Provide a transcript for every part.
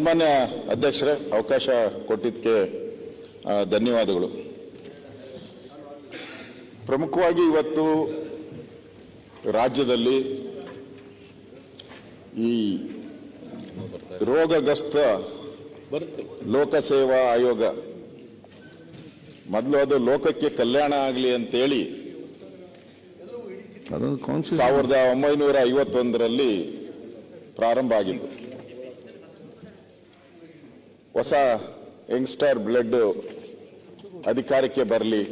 ಸನ್ಮಾನ್ಯ ಅಧ್ಯಕ್ಷರೇ, ಅವಕಾಶ ಕೊಟ್ಟಿದ್ದಕ್ಕೆ ಧನ್ಯವಾದಗಳು. ಪ್ರಮುಖವಾಗಿ ಇವತ್ತು ರಾಜ್ಯದಲ್ಲಿ ಈ ರೋಗಗ್ರಸ್ತ ಲೋಕಸೇವಾ ಆಯೋಗ, ಮೊದಲು ಅದು ಲೋಕಕ್ಕೆ ಕಲ್ಯಾಣ ಆಗಲಿ ಅಂತೇಳಿ 1951ರಲ್ಲಿ ಪ್ರಾರಂಭ ಆಗಿದ್ದು. ಹೊಸ ಯಂಗ್ಸ್ಟರ್ ಬ್ಲಡ್ ಅಧಿಕಾರಕ್ಕೆ ಬರಲಿ,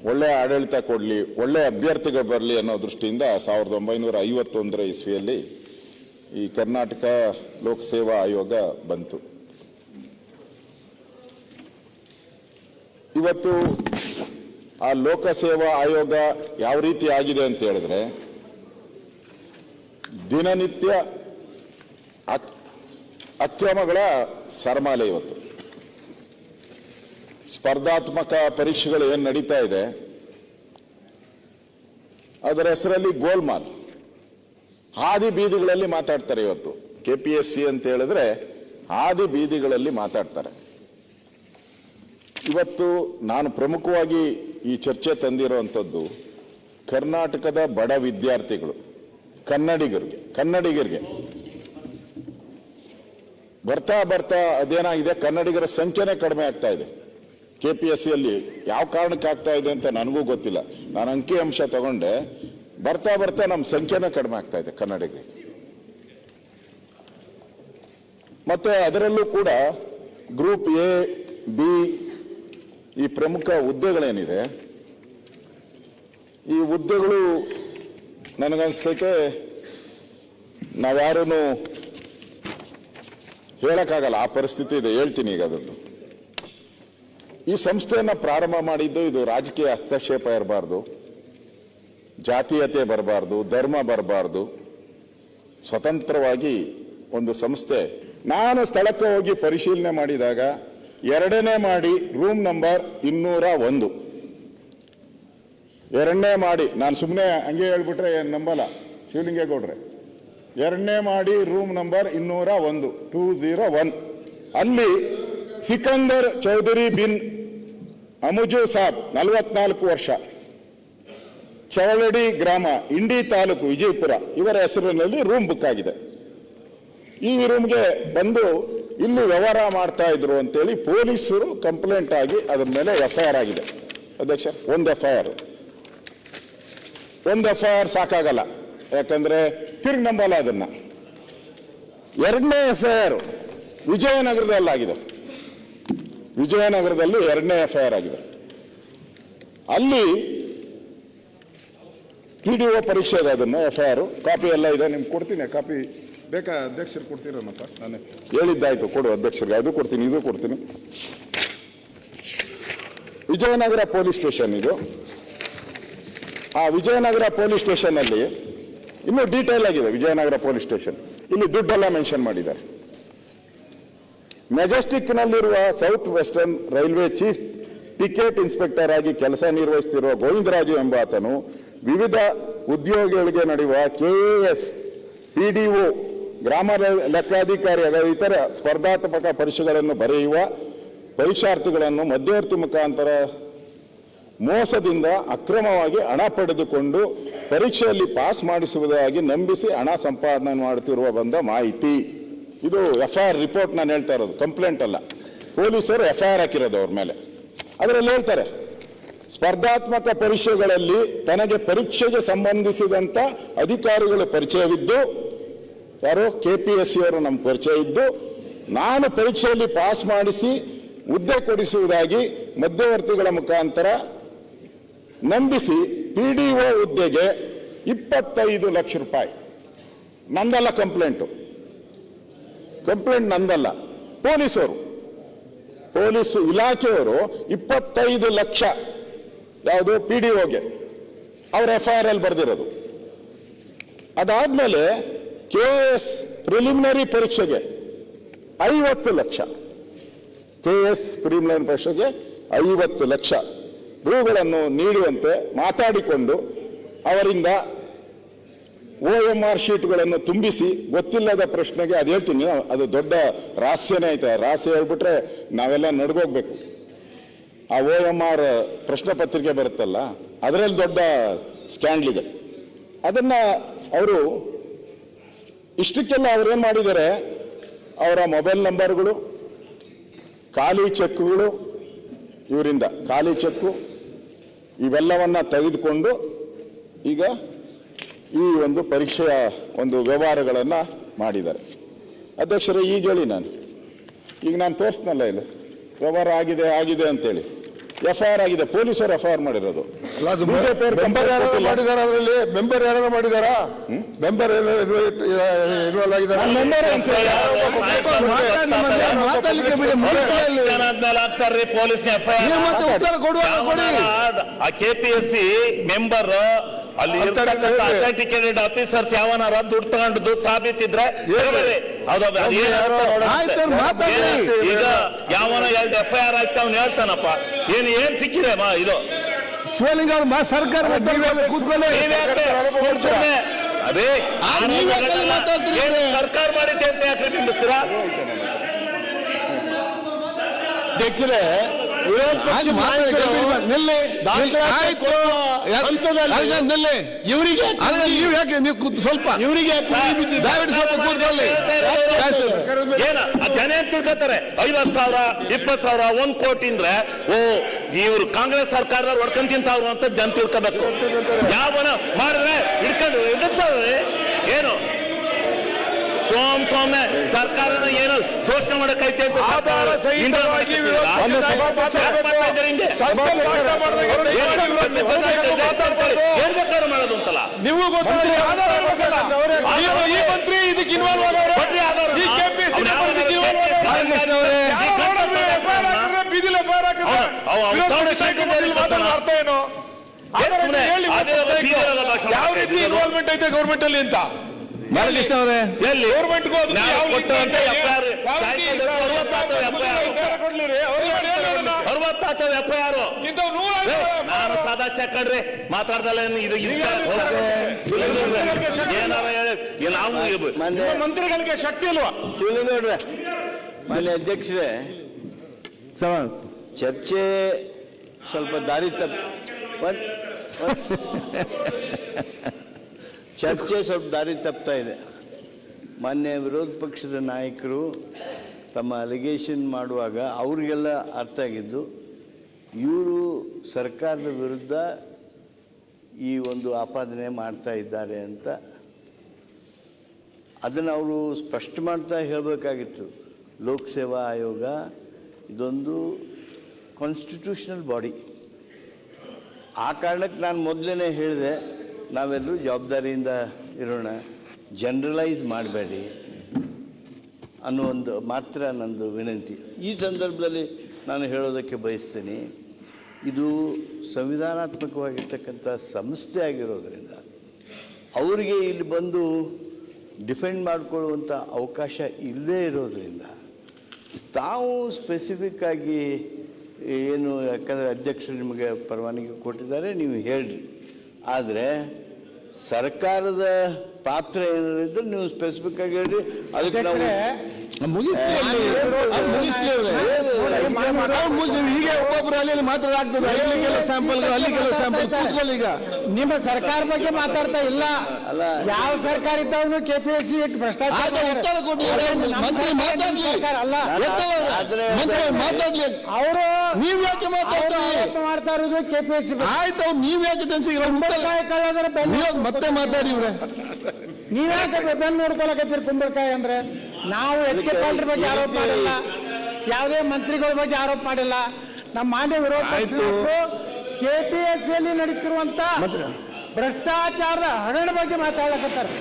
ಒಳ್ಳೆ ಆಡಳಿತ ಕೊಡಲಿ, ಒಳ್ಳೆ ಅಭ್ಯರ್ಥಿಗಳು ಬರಲಿ ಅನ್ನೋ ದೃಷ್ಟಿಯಿಂದ 1951 ಇಸ್ವಿಯಲ್ಲಿ ಈ ಕರ್ನಾಟಕ ಲೋಕಸೇವಾ ಆಯೋಗ ಬಂತು. ಇವತ್ತು ಆ ಲೋಕಸೇವಾ ಆಯೋಗ ಯಾವ ರೀತಿ ಆಗಿದೆ ಅಂತ ಹೇಳಿದ್ರೆ, ದಿನನಿತ್ಯ ಅಕ್ರಮಗಳ ಸರಮಾಲೆ. ಇವತ್ತು ಸ್ಪರ್ಧಾತ್ಮಕ ಪರೀಕ್ಷೆಗಳು ಏನು ನಡೀತಾ ಇದೆ, ಅದರ ಹೆಸರಲ್ಲಿ ಗೋಲ್ಮಾಲ್ ಹಾದಿ ಬೀದಿಗಳಲ್ಲಿ ಮಾತಾಡ್ತಾರೆ. ಇವತ್ತು KPSC ಅಂತ ಹೇಳಿದ್ರೆ ಹಾದಿ ಬೀದಿಗಳಲ್ಲಿ ಮಾತಾಡ್ತಾರೆ. ಇವತ್ತು ನಾನು ಪ್ರಮುಖವಾಗಿ ಈ ಚರ್ಚೆ ತಂದಿರುವಂಥದ್ದು ಕರ್ನಾಟಕದ ಬಡ ವಿದ್ಯಾರ್ಥಿಗಳು, ಕನ್ನಡಿಗರಿಗೆ ಬರ್ತಾ ಅದೇನಾಗಿದೆ, ಕನ್ನಡಿಗರ ಸಂಖ್ಯೆನೇ ಕಡಿಮೆ ಆಗ್ತಾ ಇದೆ. KPSCಯಲ್ಲಿ ಯಾವ ಕಾರಣಕ್ಕೆ ಆಗ್ತಾ ಇದೆ ಅಂತ ನನಗೂ ಗೊತ್ತಿಲ್ಲ. ನಾನು ಅಂಕಿಅಂಶ ತಗೊಂಡೆ, ಬರ್ತಾ ನಮ್ಮ ಸಂಖ್ಯೆನೇ ಕಡಿಮೆ ಆಗ್ತಾ ಇದೆ ಕನ್ನಡಿಗರಿಗೆ. ಮತ್ತೆ ಅದರಲ್ಲೂ ಕೂಡ ಗ್ರೂಪ್ A, B ಈ ಪ್ರಮುಖ ಹುದ್ದೆಗಳೇನಿದೆ, ಈ ಹುದ್ದೆಗಳು ನನಗನ್ಸ್ತೈತೆ ನಾವ್ಯಾರೂ ಹೇಳಕ್ಕಾಗಲ್ಲ, ಆ ಪರಿಸ್ಥಿತಿ ಇದೆ. ಹೇಳ್ತೀನಿ ಈಗ ಅದನ್ನು. ಈ ಸಂಸ್ಥೆಯನ್ನ ಪ್ರಾರಂಭ ಮಾಡಿದ್ದು ಇದು ರಾಜಕೀಯ ಹಸ್ತಕ್ಷೇಪ ಇರಬಾರ್ದು, ಜಾತೀಯತೆ ಬರಬಾರ್ದು, ಧರ್ಮ ಬರಬಾರ್ದು, ಸ್ವತಂತ್ರವಾಗಿ ಒಂದು ಸಂಸ್ಥೆ. ನಾನು ಸ್ಥಳಕ್ಕೆ ಹೋಗಿ ಪರಿಶೀಲನೆ ಮಾಡಿದಾಗ 2ನೇ ಮಾಡಿ ರೂಮ್ ನಂಬರ್ 201, 2ನೇ ಮಾಡಿ, ನಾನು ಸುಮ್ಮನೆ ಹಂಗೆ ಹೇಳ್ಬಿಟ್ರೆ ನಂಬಲ್ಲ ಶಿವಲಿಂಗೇಗೌಡ್ರೆ, 2ನೇ ಮಾಡಿ ರೂಮ್ ನಂಬರ್ 201 ಅಲ್ಲಿ ಸಿಕಂದರ್ ಚೌಧರಿ ಬಿನ್ ಅಮುಜು ಸಾಬ್ 44 ವರ್ಷ, ಚವಳಡಿ ಗ್ರಾಮ, ಇಂಡಿ ತಾಲೂಕು, ವಿಜಯಪುರ, ಇವರ ಹೆಸರಿನಲ್ಲಿ ರೂಮ್ ಬುಕ್ ಆಗಿದೆ. ಈ ರೂಮ್ಗೆ ಬಂದು ಇಲ್ಲಿ ವ್ಯವಹಾರ ಮಾಡ್ತಾ ಇದ್ರು ಅಂತೇಳಿ ಪೊಲೀಸರು ಕಂಪ್ಲೇಂಟ್ ಆಗಿ ಅದ್ರ ಮೇಲೆ FIR ಆಗಿದೆ. ಅಧ್ಯಕ್ಷ, ಒಂದು FIR ಸಾಕಾಗಲ್ಲ, ಯಾಕಂದ್ರೆ ತಿರುಗಿ ನಂಬಲ್ಲ ಅದನ್ನ. 2ನೇ FIR ವಿಜಯನಗರದಲ್ಲಾಗಿದೆ. ವಿಜಯನಗರದಲ್ಲಿ 2ನೇ FIR ಆಗಿದೆ. ಅಲ್ಲಿ PDO ಪರೀಕ್ಷೆ ಇದೆ, ಅದನ್ನು FIR ಕಾಪಿ ಎಲ್ಲ ಇದೆ, ನಿಮ್ಗೆ ಕೊಡ್ತೀನಿ. ಕಾಪಿ ಬೇಕಾ ಅಧ್ಯಕ್ಷರು ಕೊಡ್ತೀರನ್ನಪ್ಪ? ನಾನು ಹೇಳಿದ್ದಾಯ್ತು, ಕೊಡು ಅಧ್ಯಕ್ಷರಿಗೆ, ಅದು ಕೊಡ್ತೀನಿ, ಇದು ಕೊಡ್ತೀನಿ. ವಿಜಯನಗರ ಪೊಲೀಸ್ ಸ್ಟೇಷನ್ ಇದು. ಆ ವಿಜಯನಗರ ಪೊಲೀಸ್ ಸ್ಟೇಷನ್ ಅಲ್ಲಿ ಇನ್ನೂ ಡೀಟೇಲ್ ಆಗಿದೆ. ವಿಜಯನಗರ ಪೊಲೀಸ್ ಸ್ಟೇಷನ್ ಇಲ್ಲಿ ದುಡ್ಡೆಲ್ಲ ಮೆನ್ಷನ್ ಮಾಡಿದ್ದಾರೆ. ಮೆಜೆಸ್ಟಿಕ್ ನಲ್ಲಿರುವ south western railway chief ticket inspector ಆಗಿ ಕೆಲಸ ನಿರ್ವಹಿಸುತ್ತಿರುವ ಗೋವಿಂದರಾಜು ಎಂಬಾತನು ವಿವಿಧ ಉದ್ಯೋಗಿಗಳಿಗೆ ನಡೆಯುವ KAS, PDO, ಗ್ರಾಮ ಲೆಕ್ಕಾಧಿಕಾರಿ ಇತರ ಸ್ಪರ್ಧಾತ್ಮಕ ಪರೀಕ್ಷೆಗಳನ್ನು ಬರೆಯುವ ಪರೀಕ್ಷಾರ್ಥಿಗಳನ್ನು ಮಧ್ಯವರ್ತಿ ಮುಖಾಂತರ ಮೋಸದಿಂದ ಅಕ್ರಮವಾಗಿ ಹಣ ಪಡೆದುಕೊಂಡು ಪರೀಕ್ಷೆಯಲ್ಲಿ ಪಾಸ್ ಮಾಡಿಸುವುದಾಗಿ ನಂಬಿಸಿ ಹಣ ಸಂಪಾದನೆ ಮಾಡುತ್ತಿರುವ ಬಂದ ಮಾಹಿತಿ. ಇದು FIR ರಿಪೋರ್ಟ್ ನಾನು ಹೇಳ್ತಾ ಇರೋದು, ಕಂಪ್ಲೇಂಟ್ ಅಲ್ಲ. ಪೊಲೀಸರು FIR ಹಾಕಿರೋದು ಅವ್ರ ಮೇಲೆ. ಅದರಲ್ಲಿ ಹೇಳ್ತಾರೆ, ಸ್ಪರ್ಧಾತ್ಮಕ ಪರೀಕ್ಷೆಗಳಲ್ಲಿ ತನಗೆ ಪರೀಕ್ಷೆಗೆ ಸಂಬಂಧಿಸಿದಂತ ಅಧಿಕಾರಿಗಳು ಪರಿಚಯವಿದ್ದು, ಯಾರು KPSC ಅವರು ನಮ್ಗೆ ಪರಿಚಯ ಇದ್ದು, ನಾನು ಪರೀಕ್ಷೆಯಲ್ಲಿ ಪಾಸ್ ಮಾಡಿಸಿ ಹುದ್ದೆ ಕೊಡಿಸುವುದಾಗಿ ಮಧ್ಯವರ್ತಿಗಳ ಮುಖಾಂತರ ನಂಬಿಸಿ PDO ಹುದ್ದೆಗೆ 25 ಲಕ್ಷ ರೂಪಾಯಿ. ನಂದಲ್ಲ ಕಂಪ್ಲೇಂಟ್ ನಂದಲ್ಲ, ಪೊಲೀಸ್ ಇಲಾಖೆಯವರು 25 ಲಕ್ಷ ಯಾವುದು PDOಗೆ ಅವ್ರ FIR ಅಲ್ಲಿ ಬರೆದಿರೋದು. ಅದಾದ್ಮೇಲೆ KS ಪ್ರಿಲಿಮಿನರಿ ಪರೀಕ್ಷೆಗೆ 50 ಲಕ್ಷ, KS ಪ್ರಿಲಿಮಿನರಿ ಪರೀಕ್ಷೆಗೆ 50 ಲಕ್ಷ ರೂಗಳನ್ನು ನೀಡುವಂತೆ ಮಾತಾಡಿಕೊಂಡು ಅವರಿಂದ OMR ಶೀಟ್ಗಳನ್ನು ತುಂಬಿಸಿ ಗೊತ್ತಿಲ್ಲದ ಪ್ರಶ್ನೆಗೆ ಅದು ಹೇಳ್ತೀನಿ, ಅದು ದೊಡ್ಡ ರಹಸ್ಯನೇ ಐತೆ. ರಹಸ್ಯ ಹೇಳ್ಬಿಟ್ರೆ ನಾವೆಲ್ಲ ನಡ್ಗೋಗ್ಬೇಕು. ಆ OMR ಪ್ರಶ್ನೆ ಪತ್ರಿಕೆ ಬರುತ್ತಲ್ಲ, ಅದರಲ್ಲಿ ದೊಡ್ಡ ಸ್ಕ್ಯಾಂಡ್ಲಿದೆ. ಅದನ್ನ ಅವರು ಇಷ್ಟಕ್ಕೆಲ್ಲ ಅವ್ರೇನ್ ಮಾಡಿದ್ದಾರೆ, ಅವರ ಮೊಬೈಲ್ ನಂಬರ್ಗಳು, ಖಾಲಿ ಚೆಕ್ಗಳು, ಇವರಿಂದ ಖಾಲಿ ಚೆಕ್ಕು ಇವೆಲ್ಲವನ್ನ ತೆಗೆದುಕೊಂಡು ಈಗ ಈ ಒಂದು ಪರೀಕ್ಷೆಯ ಒಂದು ವ್ಯವಹಾರಗಳನ್ನು ಮಾಡಿದ್ದಾರೆ. ಅಧ್ಯಕ್ಷರೇ, ಈಗ ಹೇಳಿ, ಈಗ ನಾನು ತೋರಿಸ್ನಲ್ಲ ಇಲ್ಲಿ ವ್ಯವಹಾರ ಆಗಿದೆ ಅಂತೇಳಿ FIR ಆಗಿದೆ. ಪೊಲೀಸರು FIR ಮಾಡಿರೋದು. ಮೆಂಬರ್ ಯಾರು ಮಾಡಿದಾರ? ಅದರಲ್ಲಿ ಮೆಂಬರ್ ಯಾರು ಮಾಡಿದಾರಾ? ಮೆಂಬರ್ ಇನ್ವಾಲ್ವ್ ಆಗಿದ್ದಾರೆ? KPSC ಮೆಂಬರ್ ಅಲ್ಲಿ ಅಥೆಂಟಿಕೇಟೆಡ್ ಆಫೀಸರ್ಸ್ ಯಾವನಾರ ದುಡ್ಡು ತಗೊಂಡು ಸಾಬೀತಿದ್ರೆ ಈಗ ಯಾವನ 2 FIR ಆಯ್ತು ಅವ್ನು ಹೇಳ್ತಾನಪ್ಪ, ಏನ್ ಸಿಕ್ಕಿದೆ ಇದು ಶಿವಲಿಂಗ ಸರ್ಕಾರ ಅದೇ ಸರ್ಕಾರ ಮಾಡಿದ್ದೆ ಅಂತ ಯಾಕೆ ಬಿಂಬಿಸ್ತೀರಾ? ಅಧ್ಯಕ್ಷರೇ, ಸ್ವಲ್ಪ ಜನ ತಿಳ್ಕೊತಾರೆ. 50,000 20,000 1 ಕೋಟಿ ಅಂದ್ರೆ ಇವ್ರು ಕಾಂಗ್ರೆಸ್ ಸರ್ಕಾರದವ್ರು ಹೊಡ್ಕೊಂಡ್ ತಿಂತಾವ್ರು ಅಂತ ಜನ ತಿಳ್ಕೋಬೇಕು. ಯಾವನ ಮಾಡಿದ್ರೆ ಹಿಡ್ಕೊಂಡು ಎದುರ್ತಾವ್ರೆ. ಏನು ಸೋಮ್ನೆ ಸರ್ಕಾರದ ಏನು ಘೋಷಣೆ ಮಾಡಕ್ಕೈತೆ ಅಂತ ಏನ್ ಬೇಕಾದ್ರೂ ಮಾಡೋದು ಅಂತಲ್ಲ ನೀವು ಮಂತ್ರಿ ಇದಕ್ಕೆ ಇನ್ವಾಲ್ವ್ ಅರ್ಥ ಏನು? ಯಾವ ರೀತಿ ಇನ್ವಾಲ್ವ್ಮೆಂಟ್ ಐತೆ ಗೌರ್ಮೆಂಟ್ ಅಲ್ಲಿ ಅಂತ ಬಾಲಕೃಷ್ಣ ಅವರೇ, ಗೌರ್ಮೆಂಟ್ ನಾನು ಸದಾ ಕಡ್ರಿ ಮಾತಾಡ್ದಲ್ಲ. ಇದು ಏನಾರ ಹೇಳಿ ನಾವು ಮಂತ್ರಿಗಳಿಗೆ ಶಕ್ತಿ ಇಲ್ವಾ? ಶಿವಲಿಂಗೌಡ್ರೆ, ಮಾನ್ಯ ಅಧ್ಯಕ್ಷರೇ, ಚರ್ಚೆ ಸ್ವಲ್ಪ ದಾರಿ ಚರ್ಚೆ ಸ್ವಲ್ಪ ದಾರಿ ತಪ್ತಾ ಇದೆ. ಮಾನ್ಯ ವಿರೋಧ ಪಕ್ಷದ ನಾಯಕರು ತಮ್ಮ ಅಲಿಗೇಷನ್ ಮಾಡುವಾಗ ಅವ್ರಿಗೆಲ್ಲ ಅರ್ಥ ಆಗಿದ್ದು, ಇವರು ಸರ್ಕಾರದ ವಿರುದ್ಧ ಈ ಒಂದು ಆಪಾದನೆ ಮಾಡ್ತಾ ಇದ್ದಾರೆ ಅಂತ. ಅದನ್ನು ಅವರು ಸ್ಪಷ್ಟ ಮಾಡ್ತಾ ಹೇಳಬೇಕಾಗಿತ್ತು. ಲೋಕಸೇವಾ ಆಯೋಗ ಇದೊಂದು ಕಾನ್ಸ್ಟಿಟ್ಯೂಷನಲ್ ಬಾಡಿ. ಆ ಕಾರಣಕ್ಕೆ ನಾನು ಮೊದಲೇ ಹೇಳಿದೆ, ನಾವೆಲ್ಲರೂ ಜವಾಬ್ದಾರಿಯಿಂದ ಇರೋಣ, ಜನರಲೈಸ್ ಮಾಡಬೇಡಿ ಅನ್ನೋ ಒಂದು ಮಾತ್ರ ನಂದು ವಿನಂತಿ. ಈ ಸಂದರ್ಭದಲ್ಲಿ ನಾನು ಹೇಳೋದಕ್ಕೆ ಬಯಸ್ತೀನಿ, ಇದು ಸಂವಿಧಾನಾತ್ಮಕವಾಗಿರ್ತಕ್ಕಂಥ ಸಂಸ್ಥೆ ಆಗಿರೋದ್ರಿಂದ ಅವರಿಗೆ ಇಲ್ಲಿ ಬಂದು ಡಿಫೆಂಡ್ ಮಾಡಿಕೊಳ್ಳುವಂಥ ಅವಕಾಶ ಇಲ್ಲದೇ ಇರೋದ್ರಿಂದ ತಾವು ಸ್ಪೆಸಿಫಿಕ್ ಆಗಿ ಏನು, ಯಾಕಂದರೆ ಅಧ್ಯಕ್ಷರು ನಿಮಗೆ ಪರವಾನಗಿ ಕೊಟ್ಟಿದ್ದಾರೆ, ನೀವು ಹೇಳ್ರಿ. ಆದರೆ ಸರ್ಕಾರದ ಪಾತ್ರ ಏನಿದ್ರೆ ನೀವು ಸ್ಪೆಸಿಫಿಕ್ ಆಗಿ ಹೇಳ್ರಿ. ಅದಕ್ಕೆ ನಾವು ಹೀಗೆ ಒಬ್ಬೊಬ್ಬರು ಅಲ್ಲಿ ಮಾತಾಡಾಗ್ತದೆ. ಅಲ್ಲಿ ಕೆಲವು ಸ್ಯಾಂಪಲ್, ಅಲ್ಲಿ ಕೆಲವು ಸ್ಯಾಂಪಲ್ ಕೂತ್ಕೊಳ್ಳಿ. ಈಗ ನಿಮ್ಮ ಸರ್ಕಾರ ಬಗ್ಗೆ ಮಾತಾಡ್ತಾ ಇಲ್ಲ. ಅಲ್ಲ, ಯಾವ ಸರ್ಕಾರ ಇದ್ದಾವನು KPSC ಭ್ರಷ್ಟಾಚಾರ ಉತ್ತರ ಕೊಟ್ಟಿದ್ದಾರೆ. ಮಂತ್ರಿ ಮಾತಾಡ್ಲಿ, ಮಾತಾಡ್ಲಿ. ಅವರು ನೀವ್ ಯಾಕೆ ಮಾಡ್ತಾ ಇರೋದು KPSC. ಆಯ್ತು, ನೀವ್ ಯಾಕೆ ಮತ್ತೆ ಮಾತಾಡಿ. ನೀವ್ಯಾಕೆ ಬೆನ್ನು ನೋಡ್ಕೊಳಕತ್ತೀರಿ ಕುಂಬಳಕಾಯಿ ಅಂದ್ರೆ? ನಾವು HK ಪಾಟೀಲ್ ಬಗ್ಗೆ ಆರೋಪ ಮಾಡಿಲ್ಲ, ಯಾವುದೇ ಮಂತ್ರಿಗಳ ಬಗ್ಗೆ ಆರೋಪ ಮಾಡಿಲ್ಲ. ನಮ್ಮ ಮಾನ್ಯ ವಿರೋಧ ಪಕ್ಷದವರು KPSCಯಲ್ಲಿ ನಡೀತಿರುವಂತ ಭ್ರಷ್ಟಾಚಾರದ ಹಗರಣ ಬಗ್ಗೆ ಮಾತಾಡಕತ್ತಾರೆ.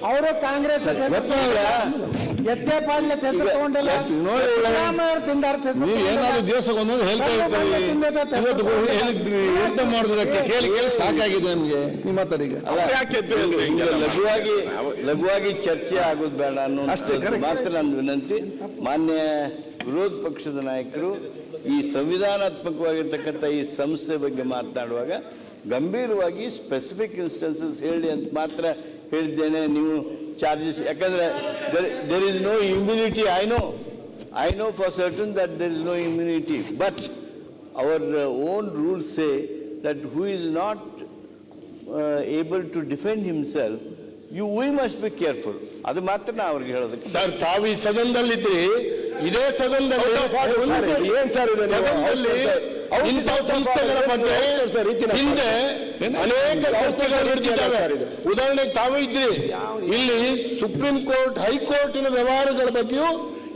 ಅವರು ಕಾಂಗ್ರೆಸ್ HK ಪಾಟೀಲ್ ಹೆಸರು ತಗೊಂಡಿಲ್ಲ, ಏನಾದ್ರು ದಿವಸಕ್ಕೊಂದೊಂದು ಹೇಳ್ತಾ ಇರ್ತಾರೆ. ಎಂತ ಮಾಡೋದಕ್ಕೆ ಕೇಳಿ ಕೇಳಿ ಸಾಕಾಗಿದೆ ನಮ್ಗೆ. ನಿಮ್ಮ ಮಾತಾಡಿ. ಲಘುವಾಗಿ ಚರ್ಚೆ ಆಗೋದು ಬೇಡ ಅನ್ನೋ ಮಾತ್ರ ನನ್ನ ವಿನಂತಿ. ಮಾನ್ಯ ವಿರೋಧ ಪಕ್ಷದ ನಾಯಕರು ಈ ಸಂವಿಧಾನಾತ್ಮಕವಾಗಿರ್ತಕ್ಕಂಥ ಈ ಸಂಸ್ಥೆ ಬಗ್ಗೆ ಮಾತನಾಡುವಾಗ ಗಂಭೀರವಾಗಿ ಸ್ಪೆಸಿಫಿಕ್ ಇನ್ಸ್ಟೆನ್ಸಸ್ ಹೇಳಿ ಅಂತ ಮಾತ್ರ ಹೇಳಿದ್ದೇನೆ, ನೀವು ಚಾರ್ಜಸ್, ಯಾಕಂದ್ರೆ there is no immunity. I know for certain that there is no immunity, but our own rules say that who is not able to defend himself, we must be careful. ಅದು ಮಾತ್ರ ನಾ ಅವ್ರಿಗೆ ಹೇಳೋದಕ್ಕೆ. Sir, ತಾವು ಈ ಸದನದಲ್ಲಿದ್ರಿ, ಇದೇ ಸದನದಲ್ಲಿ ಸದನದಲ್ಲಿ ಇಂಥ ಸಂಸ್ಥೆಗಳ ಬಗ್ಗೆ ಹಿಂದೆ ಅನೇಕ ಚರ್ಚೆಗಳು ನಡೆದಿದ್ದಾವೆ. ಉದಾಹರಣೆಗೆ ತಾವು ಇದ್ರಿ, ಇಲ್ಲಿ ಸುಪ್ರೀಂ ಕೋರ್ಟ್, ಹೈಕೋರ್ಟಿನ ವ್ಯವಹಾರಗಳ ಬಗ್ಗೆಯೂ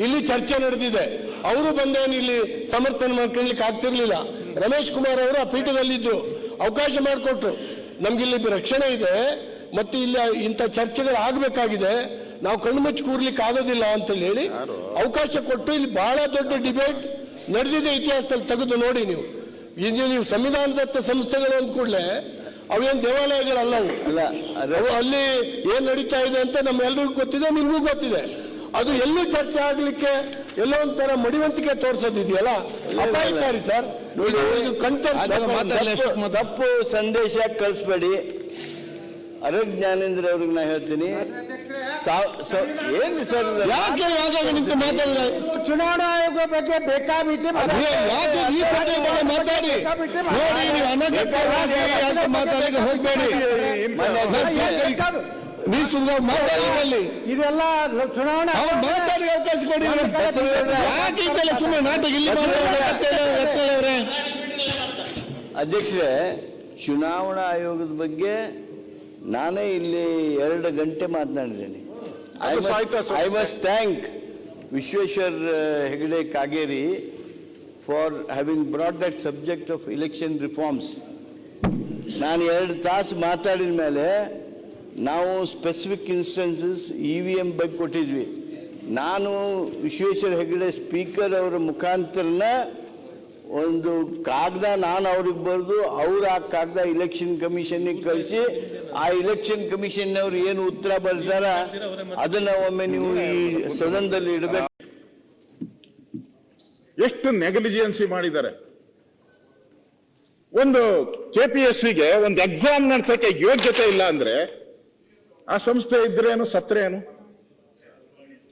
ಇಲ್ಲಿ ಚರ್ಚೆ ನಡೆದಿದೆ. ಅವರು ಬಂದೇನು ಇಲ್ಲಿ ಸಮರ್ಥನೆ ಮಾಡ್ಕೊಳ್ಳಿಕ್ಕೆ ಆಗ್ತಿರ್ಲಿಲ್ಲ. ರಮೇಶ್ ಕುಮಾರ್ ಅವರು ಆ ಪೀಠದಲ್ಲಿದ್ರು, ಅವಕಾಶ ಮಾಡಿಕೊಟ್ರು. ನಮ್ಗಿಲ್ಲಿ ರಕ್ಷಣೆ ಇದೆ ಮತ್ತೆ ಇಲ್ಲಿ ಇಂಥ ಚರ್ಚೆಗಳು ಆಗಬೇಕಾಗಿದೆ, ನಾವು ಕಣ್ಣು ಮುಚ್ಚಿ ಕೂರ್ಲಿಕ್ಕೆ ಆಗೋದಿಲ್ಲ ಅಂತ ಹೇಳಿ ಅವಕಾಶ ಕೊಟ್ಟು ಇಲ್ಲಿ ಬಹಳ ದೊಡ್ಡ ಡಿಬೇಟ್ ನಡೆದಿದೆ. ಇತಿಹಾಸದಲ್ಲಿ ತೆಗೆದು ನೋಡಿ ನೀವು. ನೀವು ಸಂವಿಧಾನದತ್ತ ಸಂಸ್ಥೆಗಳು ಅಂದ ಕೂಡಲೇ ಅವೇನು ದೇವಾಲಯಗಳಲ್ಲವು. ಅವು ಅಲ್ಲಿ ಏನ್ ನಡೀತಾ ಇದೆ ಅಂತ ನಮ್ಮೆಲ್ಲರಿಗೂ ಗೊತ್ತಿದೆ, ನಿಮಗೂ ಗೊತ್ತಿದೆ. ಅದು ಎಲ್ಲೂ ಚರ್ಚೆ ಆಗ್ಲಿಕ್ಕೆ ಎಲ್ಲೋ ಒಂಥರ ಮಡಿವಂತಿಕೆ ತೋರಿಸೋದಿದೆಯಲ್ಲ, ಅಪಾಯಕಾರಿ ಸರ್. ತಪ್ಪು ಸಂದೇಶ ಕಳಿಸ್ಬೇಡಿ. ಅರಗ್ ಜ್ಞಾನೇಂದ್ರ ಅವ್ರಿಗೆ ನಾ ಹೇಳ್ತೀನಿ, ಏನ್ ಸರ್ ಚುನಾವಣಾ ಆಯೋಗ ಬಗ್ಗೆ ಬೇಕಾಬಿಟ್ಟು ಹೋಗ್ಬೇಡಿ. ಇದೆಲ್ಲ ಚುನಾವಣಾ ಮಾತಾಡಿ ಅವಕಾಶ ಕೊಡಿ. ಸುಮ್ಮನೆ ನಾಟಕ ಇಲ್ಲಿ. ಅಧ್ಯಕ್ಷರೇ, ಚುನಾವಣಾ ಆಯೋಗದ ಬಗ್ಗೆ ನಾನೇ ಇಲ್ಲಿ 2 ಗಂಟೆ ಮಾತನಾಡಿದ್ದೇನೆ. I must thank Vishweshwar Hegde Kageri for having brought that subject of election reforms. ನಾನು 2 ತಾಸು ಮಾತಾಡಿದ ಮೇಲೆ ನಾವು ಸ್ಪೆಸಿಫಿಕ್ ಇನ್ಸ್ಟೆನ್ಸಸ್ EVM ಬಗ್ಗೆ ಕೊಟ್ಟಿದ್ವಿ. ನಾನು ವಿಶ್ವೇಶ್ವರ ಹೆಗಡೆ ಸ್ಪೀಕರ್ ಅವರ ಮುಖಾಂತರನ ಒಂದು ಕಾಗದ ನಾನು ಅವ್ರಿಗೆ ಬರೆದು, ಅವ್ರು ಆ ಕಾಗದ ಇಲೆಕ್ಷನ್ ಕಮಿಷನ್ಗೆ ಕಳಿಸಿ, ಆ ಇಲೆಕ್ಷನ್ ಕಮಿಷನ್ನವ್ರು ಏನು ಉತ್ತರ ಬರ್ತಾರ ಅದನ್ನ ಒಮ್ಮೆ ನೀವು ಈ ಸದನದಲ್ಲಿ ಇಡಬೇಕು. ಎಷ್ಟು ನೆಗ್ಲಿಜಿಯನ್ಸಿ ಮಾಡಿದ್ದಾರೆ. ಒಂದು KPSCಗೆ ಒಂದು ಎಕ್ಸಾಮ್ ನಡೆಸಕ್ಕೆ ಯೋಗ್ಯತೆ ಇಲ್ಲ ಅಂದ್ರೆ ಆ ಸಂಸ್ಥೆ ಇದ್ರೇನು ಸತ್ರೇನು?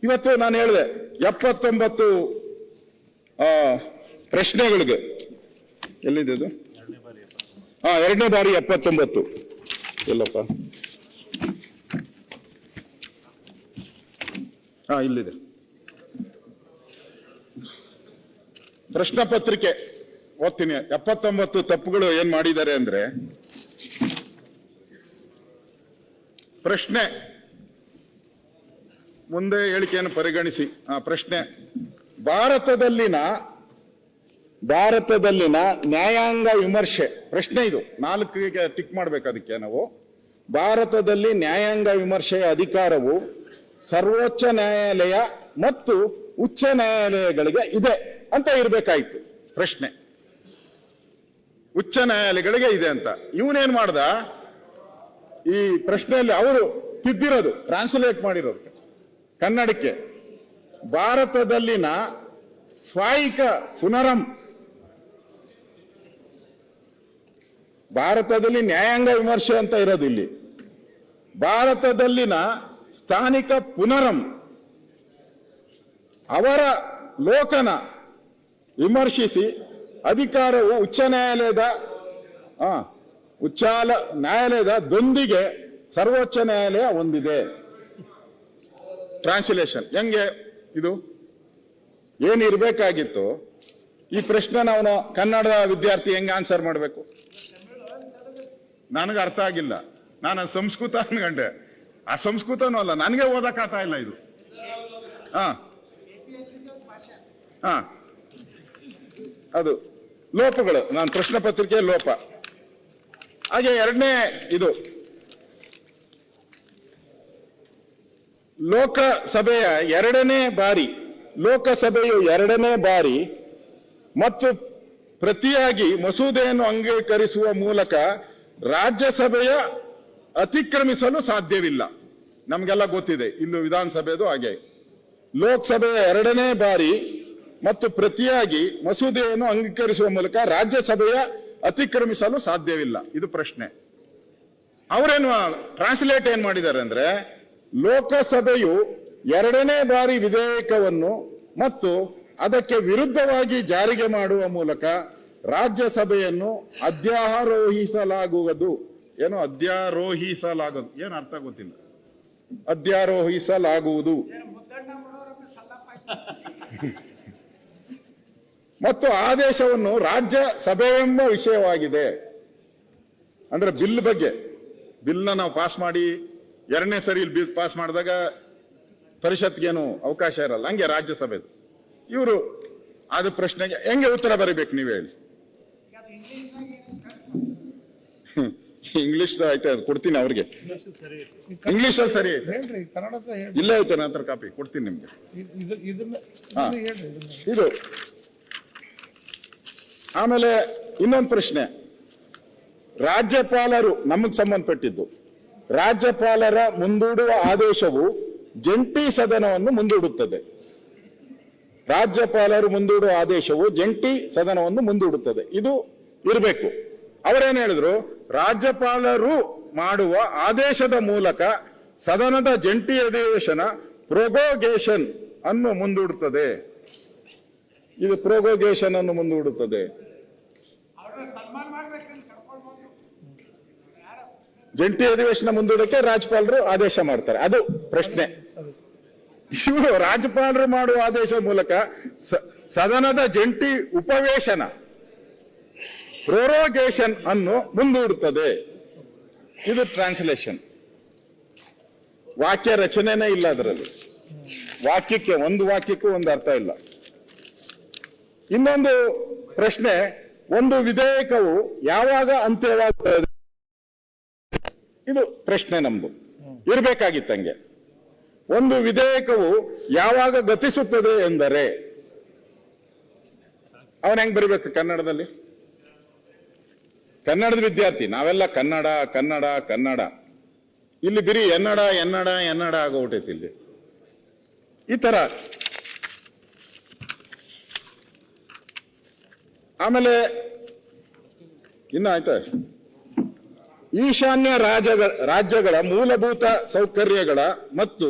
ಇವತ್ತು ನಾನು ಹೇಳಿದೆ 79 ಪ್ರಶ್ನೆಗಳಿಗೆ ಎಲ್ಲಿದೆ ಅದು? ಎರಡನೇ ಬಾರಿ 79 ಎಲ್ಲಪ್ಪ? ಇಲ್ಲಿದೆ. ಪ್ರಶ್ನೆ ಪತ್ರಿಕೆ ಓದ್ತೀನಿ. 79 ತಪ್ಪುಗಳು ಏನ್ ಮಾಡಿದ್ದಾರೆ ಅಂದ್ರೆ, ಪ್ರಶ್ನೆ ಮುಂದೆ ಹೇಳಿಕೆಯನ್ನು ಪರಿಗಣಿಸಿ. ಪ್ರಶ್ನೆ: ಭಾರತದಲ್ಲಿನ ನ್ಯಾಯಾಂಗ ವಿಮರ್ಶೆ. ಪ್ರಶ್ನೆ ಇದು, 4ಗೆ ಟಿಕ್ ಮಾಡ್ಬೇಕು. ಅದಕ್ಕೆ ನಾವು ಭಾರತದಲ್ಲಿ ನ್ಯಾಯಾಂಗ ವಿಮರ್ಶೆಯ ಅಧಿಕಾರವು ಸರ್ವೋಚ್ಚ ನ್ಯಾಯಾಲಯ ಮತ್ತು ಉಚ್ಚ ನ್ಯಾಯಾಲಯಗಳಿಗೆ ಇದೆ ಅಂತ ಇರ್ಬೇಕಾಯ್ತು. ಪ್ರಶ್ನೆ ಉಚ್ಚ ನ್ಯಾಯಾಲಯಗಳಿಗೆ ಇದೆ ಅಂತ. ಇವನೇನ್ ಮಾಡ್ದ? ಈ ಪ್ರಶ್ನೆಯಲ್ಲಿ ಅವರು ತಿದ್ದಿರೋದು, ಟ್ರಾನ್ಸ್ಲೇಟ್ ಮಾಡಿರೋದು ಕನ್ನಡಕ್ಕೆ, ಭಾರತದಲ್ಲಿನ ಸ್ವಾಯಿಕ ಪುನರಂ, ಭಾರತದಲ್ಲಿ ನ್ಯಾಯಾಂಗ ವಿಮರ್ಶೆ ಅಂತ ಇರೋದು ಇಲ್ಲಿ, ಭಾರತದಲ್ಲಿನ ಸ್ಥಾನಿಕ ಪುನರಂ ಅವರ ಲೋಕನ ವಿಮರ್ಶಿಸಿ ಅಧಿಕಾರವು ಉಚ್ಚ ನ್ಯಾಯಾಲಯದೊಂದಿಗೆ ಸರ್ವೋಚ್ಚ ನ್ಯಾಯಾಲಯ ಹೊಂದಿದೆ. ಟ್ರಾನ್ಸ್ಲೇಷನ್ ಹೆಂಗೆ? ಇದು ಏನಿರ್ಬೇಕಾಗಿತ್ತು? ಈ ಪ್ರಶ್ನೆ ಅವನು ಕನ್ನಡ ವಿದ್ಯಾರ್ಥಿ ಹೆಂಗೆ ಆನ್ಸರ್ ಮಾಡಬೇಕು? ನನಗೆ ಅರ್ಥ ಆಗಿಲ್ಲ. ನಾನು ಸಂಸ್ಕೃತ ಅನ್ಕಂಡೆ, ಆ ಸಂಸ್ಕೃತನೂ ಅಲ್ಲ, ನನಗೆ ಓದಕ್ಕಾಗ್ತಾ ಇಲ್ಲ ಇದು. ಅದು ಲೋಪಗಳು. ನಾನು ಪ್ರಶ್ನೆ ಪತ್ರಿಕೆ ಲೋಪ. ಹಾಗೆ ಎರಡನೇ ಇದು, ಲೋಕಸಭೆಯು ಎರಡನೇ ಬಾರಿ ಮತ್ತು ಪ್ರತಿಯಾಗಿ ಮಸೂದೆಯನ್ನು ಅಂಗೀಕರಿಸುವ ಮೂಲಕ ರಾಜ್ಯಸಭೆಯ ಅತಿಕ್ರಮಿಸಲು ಸಾಧ್ಯವಿಲ್ಲ. ನಮಗೆಲ್ಲ ಗೊತ್ತಿದೆ, ಇಲ್ಲೂ ವಿಧಾನಸಭೆದು ಹಾಗೆ. ಲೋಕಸಭೆಯ ಎರಡನೇ ಬಾರಿ ಮತ್ತು ಪ್ರತಿಯಾಗಿ ಮಸೂದೆಯನ್ನು ಅಂಗೀಕರಿಸುವ ಮೂಲಕ ರಾಜ್ಯಸಭೆಯ ಅತಿಕ್ರಮಿಸಲು ಸಾಧ್ಯವಿಲ್ಲ. ಇದು ಪ್ರಶ್ನೆ. ಅವರೇನು ಟ್ರಾನ್ಸ್ಲೇಟ್ ಏನ್ ಮಾಡಿದ್ದಾರೆ ಅಂದ್ರೆ, ಲೋಕಸಭೆಯು 2ನೇ ಬಾರಿ ವಿಧೇಯಕವನ್ನು ಮತ್ತು ಅದಕ್ಕೆ ವಿರುದ್ಧವಾಗಿ ಜಾರಿಗೆ ಮಾಡುವ ಮೂಲಕ ರಾಜ್ಯಸಭೆಯನ್ನು ಅಧ್ಯಾರೋಹಿಸಲಾಗುವುದು. ಏನು ಅಧ್ಯಾರೋಹಿಸಲಾಗುವುದು, ಏನು ಅರ್ಥ ಗೊತ್ತಿಲ್ಲ. ಅಧ್ಯಾರೋಹಿಸಲಾಗುವುದು ಮತ್ತು ಆದೇಶವನ್ನು ರಾಜ್ಯಸಭೆಯೆಂಬ ವಿಷಯವಾಗಿದೆ. ಅಂದ್ರೆ ಬಿಲ್ ಬಗ್ಗೆ, ಬಿಲ್ನ ನಾವು ಪಾಸ್ ಮಾಡಿ 2ನೇ ಸರಿ ಬಿಲ್ ಪಾಸ್ ಮಾಡಿದಾಗ ಪರಿಷತ್ಗೇನು ಅವಕಾಶ ಇರಲ್ಲ, ಹಂಗೆ ರಾಜ್ಯಸಭೆದು. ಇವರು ಅದು ಪ್ರಶ್ನೆಗೆ ಹೆಂಗೆ ಉತ್ತರ ಬರೀಬೇಕು ನೀವು ಹೇಳಿ. ಇಂಗ್ಲಿಷ್ ಆಯ್ತು, ಅದು ಕೊಡ್ತೀನಿ ಅವ್ರಿಗೆ. ಇಂಗ್ಲಿಷ್ ಅಲ್ಲಿ ಸರಿ ಐತೆ, ಹೇಳ್ರಿ ಕನ್ನಡದ ಹೇಳ್ರಿ. ಇಲ್ಲೇ ಐತೆ ನಂತರ ಕಾಪಿ ಕೊಡ್ತೀನಿ ನಿಮ್ಗೆ. ಇದನ್ನ ಹಾ. ಹೇಳ್ರಿ ಇದು ಆಮೇಲೆ ಇನ್ನೊಂದು ಪ್ರಶ್ನೆ, ರಾಜ್ಯಪಾಲರು ನಮಗೆ ಸಂಬಂಧಪಟ್ಟಿದ್ದು, ರಾಜ್ಯಪಾಲರ ಮುಂದೂಡುವ ಆದೇಶವು ಜಂಟಿ ಸದನವನ್ನು ಮುಂದೂಡುತ್ತದೆ. ರಾಜ್ಯಪಾಲರು ಮುಂದೂಡುವ ಆದೇಶವು ಜಂಟಿ ಸದನವನ್ನು ಮುಂದೂಡುತ್ತದೆ. ಇದು ಇರಬೇಕು. ಅವರೇನು ಹೇಳಿದ್ರು, ರಾಜ್ಯಪಾಲರು ಮಾಡುವ ಆದೇಶದ ಮೂಲಕ ಸದನದ ಜಂಟಿ ಅಧಿವೇಶನ ಪ್ರೊಗೋಗೇಷನ್ ಅನ್ನು ಮುಂದೂಡುತ್ತದೆ. ಇದು ಪ್ರೊಗೋಗೇಷನ್ ಅನ್ನು ಮುಂದೂಡುತ್ತದೆ. ಜಂಟಿ ಅಧಿವೇಶನ ಮುಂದೂಡಕ್ಕೆ ರಾಜ್ಯಪಾಲರು ಆದೇಶ ಮಾಡ್ತಾರೆ, ಅದು ಪ್ರಶ್ನೆ. ಇವರು ರಾಜ್ಯಪಾಲರು ಮಾಡುವ ಆದೇಶ ಮೂಲಕ ಸದನದ ಜಂಟಿ ಉಪವೇಶನ ಪ್ರೊರೋಗೇಷನ್ ಅನ್ನು ಮುಂದೂಡುತ್ತದೆ. ಇದು ಟ್ರಾನ್ಸ್ಲೇಷನ್. ವಾಕ್ಯ ರಚನೆನೇ ಇಲ್ಲ ಅದರಲ್ಲಿ. ವಾಕ್ಯಕ್ಕೆ ಒಂದು ಅರ್ಥ ಇಲ್ಲ. ಇನ್ನೊಂದು ಪ್ರಶ್ನೆ, ಒಂದು ವಿಧೇಯಕವು ಯಾವಾಗ ಅಂತ್ಯವಾಗುತ್ತದೆ? ಇದು ಪ್ರಶ್ನೆ ನಮ್ದು ಇರಬೇಕಾಗಿತ್ತಂಗೆ. ಒಂದು ವಿಧೇಯಕವು ಯಾವಾಗ ಗತಿಸುತ್ತದೆ ಎಂದರೆ, ಅವನ್ ಹೆಂಗ್ ಬರಿಬೇಕು ಕನ್ನಡದಲ್ಲಿ? ಕನ್ನಡದ ವಿದ್ಯಾರ್ಥಿ ನಾವೆಲ್ಲ ಕನ್ನಡ ಕನ್ನಡ ಕನ್ನಡ, ಇಲ್ಲಿ ಬಿರಿ ಎನ್ನಡ ಎನ್ನಡ ಎನ್ನಡ ಆಗೋಗ್ಬಿಟ್ಟೈತಿ ಇಲ್ಲಿ. ಈ ತರ. ಆಮೇಲೆ ಇನ್ನು ಆಯ್ತಾ, ಈಶಾನ್ಯ ರಾಜ್ಯಗಳ ಮೂಲಭೂತ ಸೌಕರ್ಯಗಳ ಮತ್ತು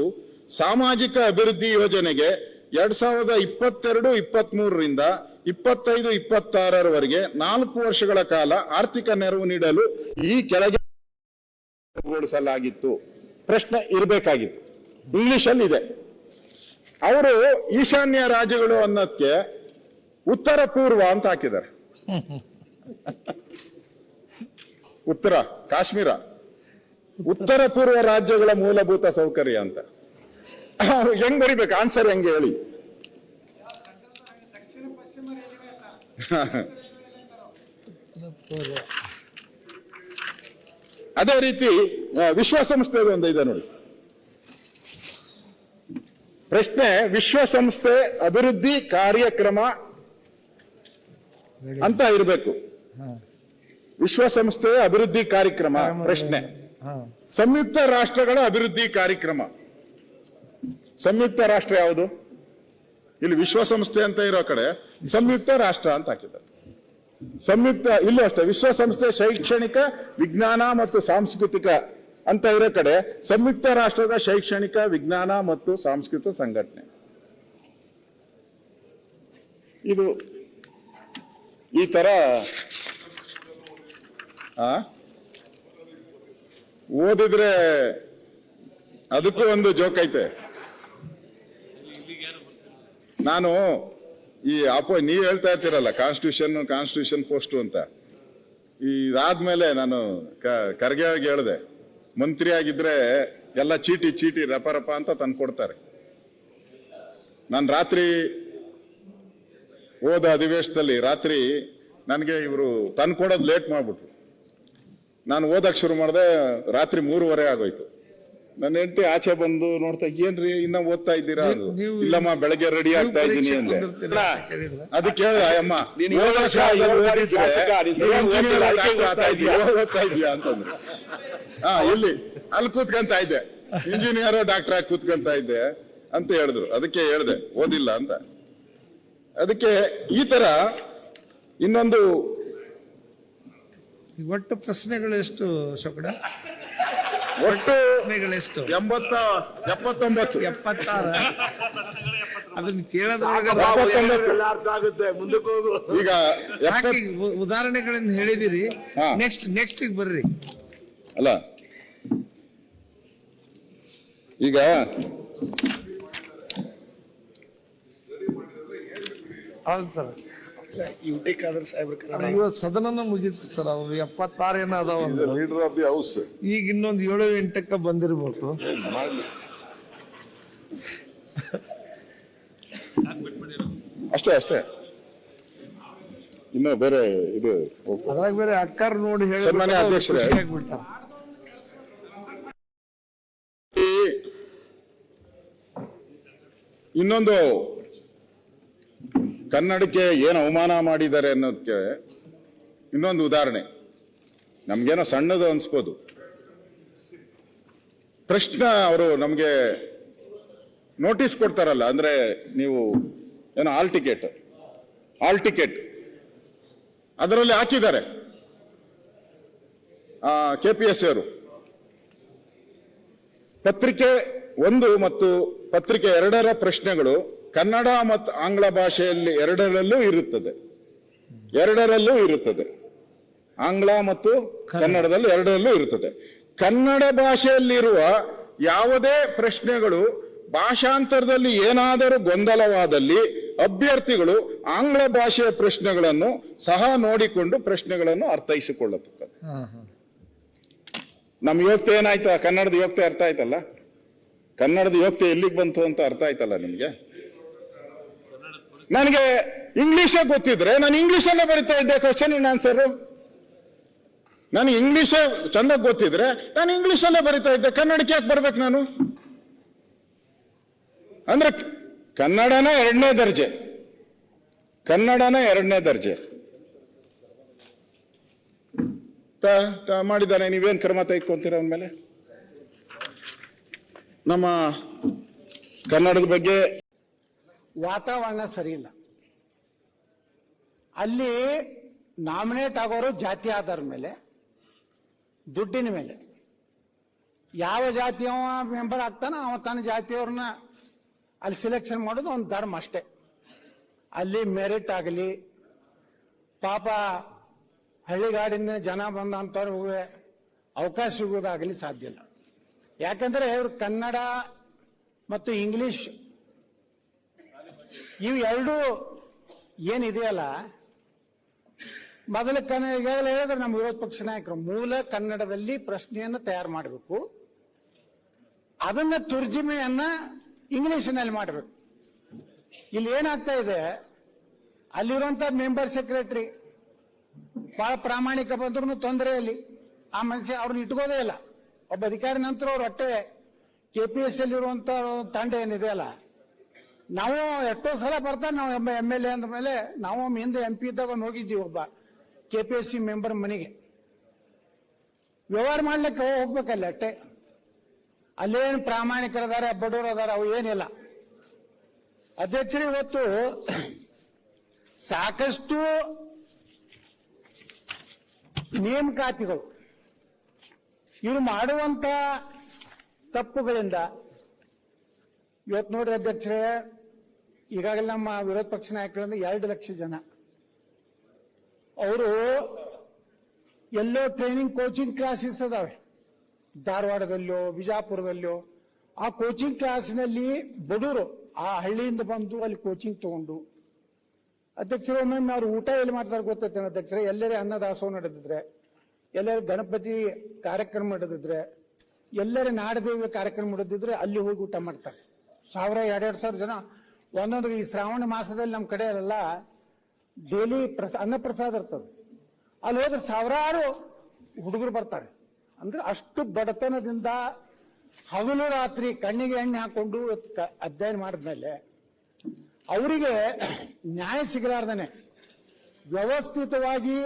ಸಾಮಾಜಿಕ ಅಭಿವೃದ್ಧಿ ಯೋಜನೆಗೆ 2022-23ರಿಂದ 25-26ರವರೆಗೆ 4 ವರ್ಷಗಳ ಕಾಲ ಆರ್ಥಿಕ ನೆರವು ನೀಡಲು ಈ ಕೆಳಗೆ ಘೋಷಿಸಲಾಗಿತ್ತು. ಪ್ರಶ್ನೆ ಇರಬೇಕಾಗಿತ್ತು. ಇಂಗ್ಲಿಷ್ ಅಲ್ಲಿ ಇದೆ. ಅವರು ಈಶಾನ್ಯ ರಾಜ್ಯಗಳು ಅನ್ನೋದಕ್ಕೆ ಉತ್ತರ ಪೂರ್ವ ಅಂತ ಹಾಕಿದ್ದಾರೆ. ಉತ್ತರ ಕಾಶ್ಮೀರ ಉತ್ತರ ಪೂರ್ವ ರಾಜ್ಯಗಳ ಮೂಲಭೂತ ಸೌಕರ್ಯ ಅಂತ. ಹೆಂಗ್ ಬರಿಬೇಕು ಆನ್ಸರ್ ಹೆಂಗೆ ಹೇಳಿ? ಅದೇ ರೀತಿ ವಿಶ್ವಸಂಸ್ಥೆ ಒಂದು ಇದೆ ನೋಡಿ ಪ್ರಶ್ನೆ. ವಿಶ್ವಸಂಸ್ಥೆ ಅಭಿವೃದ್ಧಿ ಕಾರ್ಯಕ್ರಮ ಅಂತ ಇರಬೇಕು. ವಿಶ್ವಸಂಸ್ಥೆಯ ಅಭಿವೃದ್ಧಿ ಕಾರ್ಯಕ್ರಮ ಪ್ರಶ್ನೆ. ಸಂಯುಕ್ತ ರಾಷ್ಟ್ರಗಳ ಅಭಿವೃದ್ಧಿ ಕಾರ್ಯಕ್ರಮ. ಸಂಯುಕ್ತ ರಾಷ್ಟ್ರ ಯಾವುದು? ಇಲ್ಲಿ ವಿಶ್ವಸಂಸ್ಥೆ ಅಂತ ಇರೋ ಕಡೆ ಸಂಯುಕ್ತ ರಾಷ್ಟ್ರ ಅಂತ ಹಾಕಿದ್ದಾರೆ. ಸಂಯುಕ್ತ ಇಲ್ಲೂ ಅಷ್ಟೇ, ವಿಶ್ವಸಂಸ್ಥೆ ಶೈಕ್ಷಣಿಕ ವಿಜ್ಞಾನ ಮತ್ತು ಸಾಂಸ್ಕೃತಿಕ ಅಂತ ಇರೋ ಕಡೆ ಸಂಯುಕ್ತ ರಾಷ್ಟ್ರದ ಶೈಕ್ಷಣಿಕ ವಿಜ್ಞಾನ ಮತ್ತು ಸಾಂಸ್ಕೃತಿಕ ಸಂಘಟನೆ. ಇದು ಈ ತರ ಓದಿದ್ರೆ ಅದಕ್ಕೂ ಒಂದು ಜೋಕ್ ಐತೆ. ನಾನು ಈ ನೀವ್ ಹೇಳ್ತಾ ಇರ್ತೀರಲ್ಲ ಕಾನ್ಸ್ಟಿಟ್ಯೂಷನ್ ಪೋಸ್ಟ್ ಅಂತ, ಇದಾದ್ಮೇಲೆ ನಾನು ಖರ್ಗೆ ಅವ್ರಿಗೆ ಹೇಳಿದೆ, ಮಂತ್ರಿ ಆಗಿದ್ರೆ ಎಲ್ಲ ಚೀಟಿ ರಪ ಅಂತ ತಂದು ಕೊಡ್ತಾರೆ. ನಾನು ರಾತ್ರಿ ಹೋದ ಅಧಿವೇಶನದಲ್ಲಿ ರಾತ್ರಿ ನನಗೆ ಇವರು ತಂದು ಕೊಡೋದು ಲೇಟ್ ಮಾಡ್ಬಿಟ್ರು. ನಾನು ಓದಕ್ ಶುರು ಮಾಡಿದೆ, ರಾತ್ರಿ 3:30 ಆಗೋಯ್ತು. ನನ್ನ ಹೆಂಡತಿ ಆಚೆ ಬಂದು ನೋಡ್ತಾ, ಏನ್ರಿ ಇನ್ನ ಓದ್ತಾ ಇದ್ದೀರಾ? ಅದು ಇಲ್ಲಮ್ಮ ಬೆಳಗ್ಗೆ ರೆಡಿ ಆಗ್ತಾ ಇದ್ದೀನಿ ಅಂದೆ. ಅದಕ್ಕೆ ಅಮ್ಮ ಓದ್ತಾ ಇದೀಯಾ ಅಂತಂದ್ರೆ, ಇಲ್ಲಿ ಅಲ್ಲಿ ಕೂತ್ಕೊಂತ ಇದ್ದೆ, ಇಂಜಿನಿಯರ್ ಡಾಕ್ಟರ್ ಆಗಿ ಕೂತ್ಕೊಂತ ಇದ್ದೆ ಅಂತ ಹೇಳಿದ್ರು. ಅದಕ್ಕೆ ಹೇಳ್ದೆ ಓದಿಲ್ಲ ಅಂತ. ಅದಕ್ಕೆ ಈ ತರ ಇನ್ನೊಂದು ಒಟ್ಟು ಪ್ರಶ್ನೆಗಳು ಎಷ್ಟು ಶೋಕಡ? ಒಟ್ಟು ಪ್ರಶ್ನೆಗಳೆಷ್ಟು? 79. 76. ಅದನ್ನ ಕೇಳೋದ್ರೊಳಗೆ 79. ಈಗ ಸಾಕಿ ಉದಾಹರಣೆಗಳನ್ನ ಹೇಳಿದಿರಿ. ಹಾ. ನೆಕ್ಸ್ಟ್ ಬರ್ರಿ. ಅಲ್ಲ ಈಗ ಹೌದು ಸರ್, ಇವತ್ತು ಸದನನ ಮುಗೀತು ಸರ್. ಅವ್ರು 76 ಏನೋ ಅದಾವ. Leader of the house. ಈಗ ಇನ್ನೊಂದು 7-8 ಬಂದಿರ್ಬೇಕು. ಅಷ್ಟೇ ಇನ್ನು ಬೇರೆ ಇದು ಅದ್ರಾಗ ಬೇರೆ ಅಕ್ಕಾರ ನೋಡಿ ಸನ್ಮಾನ್ಯ ಅಧ್ಯಕ್ಷರೇ, ಆಗ್ಬಿಟ್ಟ. ಇನ್ನೊಂದು ಕನ್ನಡಕ್ಕೆ ಏನು ಅವಮಾನ ಮಾಡಿದ್ದಾರೆ ಅನ್ನೋದಕ್ಕೆ ಇನ್ನೊಂದು ಉದಾಹರಣೆ. ನಮ್ಗೇನೋ ಸಣ್ಣದು ಅನ್ಸ್ಬೋದು. ಪ್ರಶ್ನೆ ಅವರು ನಮಗೆ ನೋಟಿಸ್ ಕೊಡ್ತಾರಲ್ಲ, ಅಂದ್ರೆ ನೀವು ಏನೋ ಹಾಲ್ ಟಿಕೆಟ್ ಅದರಲ್ಲಿ ಹಾಕಿದ್ದಾರೆ KPSC ಅವರು. ಪತ್ರಿಕೆ 1 ಮತ್ತು ಪತ್ರಿಕೆ 2ರ ಪ್ರಶ್ನೆಗಳು ಕನ್ನಡ ಮತ್ತು ಆಂಗ್ಲ ಭಾಷೆಯಲ್ಲಿ ಎರಡರಲ್ಲೂ ಇರುತ್ತದೆ. ಆಂಗ್ಲ ಮತ್ತು ಕನ್ನಡದಲ್ಲಿ ಎರಡರಲ್ಲೂ ಇರುತ್ತದೆ. ಕನ್ನಡ ಭಾಷೆಯಲ್ಲಿರುವ ಯಾವುದೇ ಪ್ರಶ್ನೆಗಳು ಭಾಷಾಂತರದಲ್ಲಿ ಏನಾದರೂ ಗೊಂದಲವಾದಲ್ಲಿ ಅಭ್ಯರ್ಥಿಗಳು ಆಂಗ್ಲ ಭಾಷೆಯ ಪ್ರಶ್ನೆಗಳನ್ನು ಸಹ ನೋಡಿಕೊಂಡು ಪ್ರಶ್ನೆಗಳನ್ನು ಅರ್ಥೈಸಿಕೊಳ್ಳುತ್ತದೆ. ನಮ್ಮ ಯೋಗ್ಯತೆ ಏನಾಯ್ತು? ಕನ್ನಡದ ಯೋಗ್ಯತೆ ಅರ್ಥ ಆಯ್ತಲ್ಲ? ಕನ್ನಡದ ಯೋಗ್ಯತೆ ಎಲ್ಲಿಗೆ ಬಂತು ಅಂತ ಅರ್ಥ ಆಯ್ತಲ್ಲ ನಿಮ್ಗೆ? ನನಗೆ ಇಂಗ್ಲಿಷೇ ಗೊತ್ತಿದ್ರೆ ನಾನು ಇಂಗ್ಲಿಷಲ್ಲೇ ಬರಿತಾ ಇದ್ದೆ ಕ್ವಶನ್ ಇನ್ ಆನ್ಸರ್. ನನಗೆ ಇಂಗ್ಲಿಷೇ ಚಂದ ಗೊತ್ತಿದ್ರೆ ನಾನು ಇಂಗ್ಲಿಷಲ್ಲೇ ಬರಿತಾ ಇದ್ದೆ. ಕನ್ನಡಕ್ಕೆ ಯಾಕೆ ಬರ್ಬೇಕು ನಾನು? ಅಂದ್ರೆ ಕನ್ನಡನ ಎರಡನೇ ದರ್ಜೆ ಮಾಡಿದ್ದಾನೆ. ನೀವೇನ್ ಕ್ರಮ ತೆಗೆದುಕೊಂತೀರ ಅವನ ಮೇಲೆ? ನಮ್ಮ ಕನ್ನಡದ ಬಗ್ಗೆ ವಾತಾವರಣ ಸರಿ ಇಲ್ಲ. ಅಲ್ಲಿ ನಾಮಿನೇಟ್ ಆಗೋರು ಜಾತಿ ಆಧಾರ ಮೇಲೆ, ದುಡ್ಡಿನ ಮೇಲೆ. ಯಾವ ಜಾತಿಯವ ಮೆಂಬರ್ ಆಗ್ತಾನ ಅವ ತನ್ನ ಜಾತಿಯವ್ರನ್ನ ಅಲ್ಲಿ ಸಿಲೆಕ್ಷನ್ ಮಾಡೋದು ಒಂದು ಧರ್ಮ ಅಷ್ಟೇ. ಅಲ್ಲಿ ಮೆರಿಟ್ ಆಗಲಿ, ಪಾಪ ಹಳ್ಳಿಗಾಡಿನ ಜನ ಬಂದಂಥವ್ರಿಗೆ ಅವಕಾಶ ಸಿಗೋದಾಗಲಿ ಸಾಧ್ಯ ಇಲ್ಲ. ಯಾಕಂದ್ರೆ ಇವರು ಕನ್ನಡ ಮತ್ತು ಇಂಗ್ಲಿಷ್ ಇವು ಎರಡು ಏನಿದೆಯಲ್ಲ, ಮೊದಲ ಈಗಾಗಲೇ ಹೇಳಿದ್ರೆ ನಮ್ಮ ವಿರೋಧ ಪಕ್ಷ ನಾಯಕರು ಮೂಲ ಕನ್ನಡದಲ್ಲಿ ಪ್ರಶ್ನೆಯನ್ನು ತಯಾರು ಮಾಡಬೇಕು, ಅದನ್ನ ತುರ್ಜಿಮೆಯನ್ನ ಇಂಗ್ಲಿಷ್ನಲ್ಲಿ ಮಾಡಬೇಕು. ಇಲ್ಲಿ ಏನಾಗ್ತಾ ಇದೆ, ಅಲ್ಲಿರುವಂತ ಮೆಂಬರ್ ಸೆಕ್ರೆಟರಿ ಬಹಳ ಪ್ರಾಮಾಣಿಕ ಬಂದ್ರು ತೊಂದರೆಯಲ್ಲಿ ಆ ಮನುಷ್ಯ ಅವ್ರನ್ನ ಇಟ್ಕೋದೇ ಇಲ್ಲ. ಒಬ್ಬ ಅಧಿಕಾರಿ ನಂತರ ಅವ್ರ ಹೊಟ್ಟೆ KPSC ಇರುವಂತ ತಂಡ ಏನಿದೆ ಅಲ್ಲ, ನಾವು ಎಷ್ಟೋ ಸಲ ಬರ್ತಾರೆ. ನಾವು MLA ಅಂದ ಮೇಲೆ ನಾವು ಹಿಂದೆ MP ಇದ್ದಾಗ ಹೋಗಿದ್ದೀವಿ ಒಬ್ಬ KPSC ಮೆಂಬರ್ ಮನೆಗೆ ವ್ಯವಹಾರ ಮಾಡ್ಲಿಕ್ಕೆ ಹೋಗ್ಬೇಕಲ್ಲ. ಅಟ್ಟೆ ಅಲ್ಲೇನು ಪ್ರಾಮಾಣಿಕರದಾರ ಬಡವರು ಅದಾರ ಅವು ಏನಿಲ್ಲ. ಅಧ್ಯಕ್ಷರು ಇವತ್ತು ಸಾಕಷ್ಟು ನೇಮಕಾತಿಗಳು ಇವರು ಮಾಡುವಂತ ತಪ್ಪುಗಳಿಂದ ಇವತ್ತು ನೋಡ್ರಿ ಅಧ್ಯಕ್ಷರೇ, ಈಗಾಗಲೇ ನಮ್ಮ ವಿರೋಧ ಪಕ್ಷ ನಾಯಕರಿಂದ 2 ಲಕ್ಷ ಜನ ಅವರು ಎಲ್ಲೋ ಟ್ರೈನಿಂಗ್ ಕೋಚಿಂಗ್ ಕ್ಲಾಸಸ್ ಅದಾವೆ, ಧಾರವಾಡದಲ್ಲೋ ಬಿಜಾಪುರದಲ್ಲೋ. ಆ ಕೋಚಿಂಗ್ ಕ್ಲಾಸ್ನಲ್ಲಿ ಬಡವರು ಆ ಹಳ್ಳಿಯಿಂದ ಬಂದು ಅಲ್ಲಿ ಕೋಚಿಂಗ್ ತಗೊಂಡು, ಅಧ್ಯಕ್ಷರು ಒಮ್ಮೊಮ್ಮೆ ಅವ್ರು ಊಟ ಎಲ್ಲಿ ಮಾಡ್ತಾರೆ ಗೊತ್ತೈತೆ ಅಧ್ಯಕ್ಷರೇ? ಎಲ್ಲರೇ ಅನ್ನದಾಸೋಹ ನಡೆದಿದ್ರೆ, ಎಲ್ಲರೂ ಗಣಪತಿ ಕಾರ್ಯಕ್ರಮ ನಡೆದಿದ್ರೆ, ಎಲ್ಲರೇ ನಾಡದೇವಿ ಕಾರ್ಯಕ್ರಮ ನಡೆದಿದ್ರೆ ಅಲ್ಲಿ ಹೋಗಿ ಊಟ ಮಾಡ್ತಾರೆ. 1000-2000 ಜನ ಒಂದೊಂದು. ಈ ಶ್ರಾವಣ ಮಾಸದಲ್ಲಿ ನಮ್ಮ ಕಡೆ ಎಲ್ಲ ಡೈಲಿ ಅನ್ನಪ್ರಸಾದ ಇರ್ತದೆ. ಅಲ್ಲಿ ಹೋದ್ರೆ ಸಾವಿರಾರು ಹುಡುಗರು ಬರ್ತಾರೆ. ಅಂದ್ರೆ ಅಷ್ಟು ಬಡತನದಿಂದ ಹಗಲು ರಾತ್ರಿ ಕಣ್ಣಿಗೆ ಎಣ್ಣೆ ಹಾಕೊಂಡು ಅಧ್ಯಯನ ಮಾಡಿದ್ಮೇಲೆ ಅವರಿಗೆ ನ್ಯಾಯ ಸಿಗಲಾರ್ದನೆ ವ್ಯವಸ್ಥಿತವಾಗಿ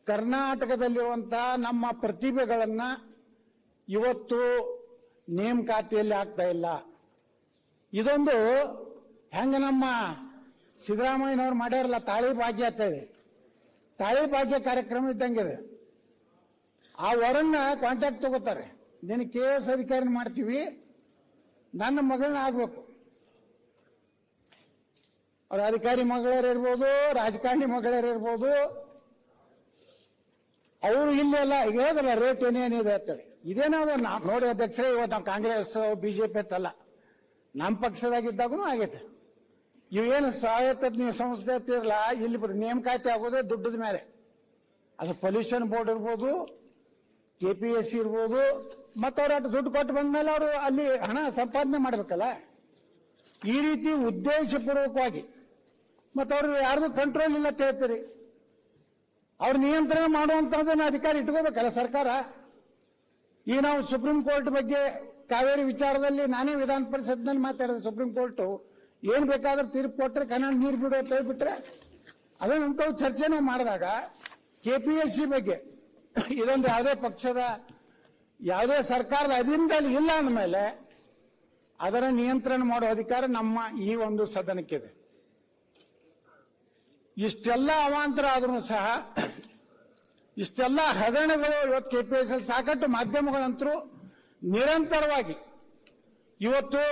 ಕರ್ನಾಟಕದಲ್ಲಿರುವಂತಹ ನಮ್ಮ ಪ್ರತಿಭೆಗಳನ್ನ ಇವತ್ತು ನೇಮಕಾತಿಯಲ್ಲಿ ಆಗ್ತಾ ಇಲ್ಲ. ಇದೊಂದು ಹೆಂಗ ನಮ್ಮ ಸಿದ್ದರಾಮಯ್ಯನವ್ರು ಮಾಡ್ಯಾರಲ್ಲ, ತಾಳಿ ಭಾಗ್ಯ ಅಂತ ಇದೆ, ತಾಳಿ ಭಾಗ್ಯ ಕಾರ್ಯಕ್ರಮ ಇದ್ದಂಗಿದೆ. ಆ ವರನ್ನ ಕಾಂಟ್ಯಾಕ್ಟ್ ತಗೋತಾರೆ. ನೀನು KS ಅಧಿಕಾರಿನ ಮಾಡ್ತೀವಿ, ನನ್ನ ಮಗಳನ್ನ ಆಗ್ಬೇಕು. ಅವ್ರ ಅಧಿಕಾರಿ ಮಗಳರು ಇರ್ಬೋದು, ರಾಜಕಾರಣಿ ಮಗಳರು ಇರ್ಬೋದು, ಅವರು ಇಲ್ಲೆಲ್ಲ ಈಗ ಹೇಳಿದ್ರಲ್ಲ ರೇಟ್ ಏನೇನಿದೆ ಅಂತೇಳಿ. ಇದೇನಾದ್ರು ನೋಡಿ ಅಧ್ಯಕ್ಷರೇ, ಇವತ್ತು ನಾವು ಕಾಂಗ್ರೆಸ್ ಬಿಜೆಪಿ ಅಂತಲ್ಲ, ನಮ್ಮ ಪಕ್ಷದಾಗಿದ್ದಾಗೂ ಆಗೈತೆ. ಇವೇನು ಸ್ವಾಯತ್ತ ನೀವು ಸಂಸ್ಥೆ ಅಂತಿರಲ್ಲ, ಇಲ್ಲಿ ನೇಮಕಾತಿ ಆಗೋದೇ ದುಡ್ಡದ ಮೇಲೆ. ಅದು ಪೊಲ್ಯೂಷನ್ ಬೋರ್ಡ್ ಇರ್ಬೋದು, KPSC ಇರ್ಬೋದು, ಮತ್ತು ಅವ್ರ ದುಡ್ಡು ಕೊಟ್ಟು ಬಂದ್ಮೇಲೆ ಅವರು ಅಲ್ಲಿ ಹಣ ಸಂಪಾದನೆ ಮಾಡಬೇಕಲ್ಲ. ಈ ರೀತಿ ಉದ್ದೇಶಪೂರ್ವಕವಾಗಿ, ಮತ್ತು ಅವ್ರು ಯಾರ್ದು ಕಂಟ್ರೋಲ್ ಇಲ್ಲ ಅಂತ ಹೇಳ್ತೀರಿ. ಅವ್ರ ನಿಯಂತ್ರಣ ಮಾಡುವಂತದನ್ನ ಅಧಿಕಾರ ಇಟ್ಕೋಬೇಕಲ್ಲ ಸರ್ಕಾರ. ಈಗ ನಾವು ಸುಪ್ರೀಂ ಕೋರ್ಟ್ ಬಗ್ಗೆ ಕಾವೇರಿ ವಿಚಾರದಲ್ಲಿ ನಾನೇ ವಿಧಾನ ಪರಿಷತ್ನಲ್ಲಿ ಮಾತಾಡಿದೆ. ಸುಪ್ರೀಂ ಕೋರ್ಟ್ ಏನ್ ಬೇಕಾದ್ರೂ ತೀರ್ಪು ಕೊಟ್ಟರೆ ಕನ್ನಡ ನೀರು ಬಿಡು ಅಂತ ಹೇಳ್ಬಿಟ್ರೆ, ಅದನ್ನಂತ ಚರ್ಚೆ ನಾವು ಮಾಡಿದಾಗ KPSC ಬಗ್ಗೆ ಇದೊಂದು ಯಾವುದೇ ಪಕ್ಷದ ಯಾವುದೇ ಸರ್ಕಾರದ ಅಧೀನದಲ್ಲಿ ಇಲ್ಲ ಅಂದಮೇಲೆ ಅದರ ನಿಯಂತ್ರಣ ಮಾಡುವ ಅಧಿಕಾರ ನಮ್ಮ ಈ ಒಂದು ಸದನಕ್ಕಿದೆ. ಇಷ್ಟೆಲ್ಲ ಅವಾಂತರ ಆದ್ರೂ ಸಹ, ಇಷ್ಟೆಲ್ಲ ಹಗರಣಗಳು ಇವತ್ತು KPSC ಸಾಕಷ್ಟು ಮಾಧ್ಯಮಗಳಂತರೂ ನಿರಂತರವಾಗಿ ಇವತ್ತು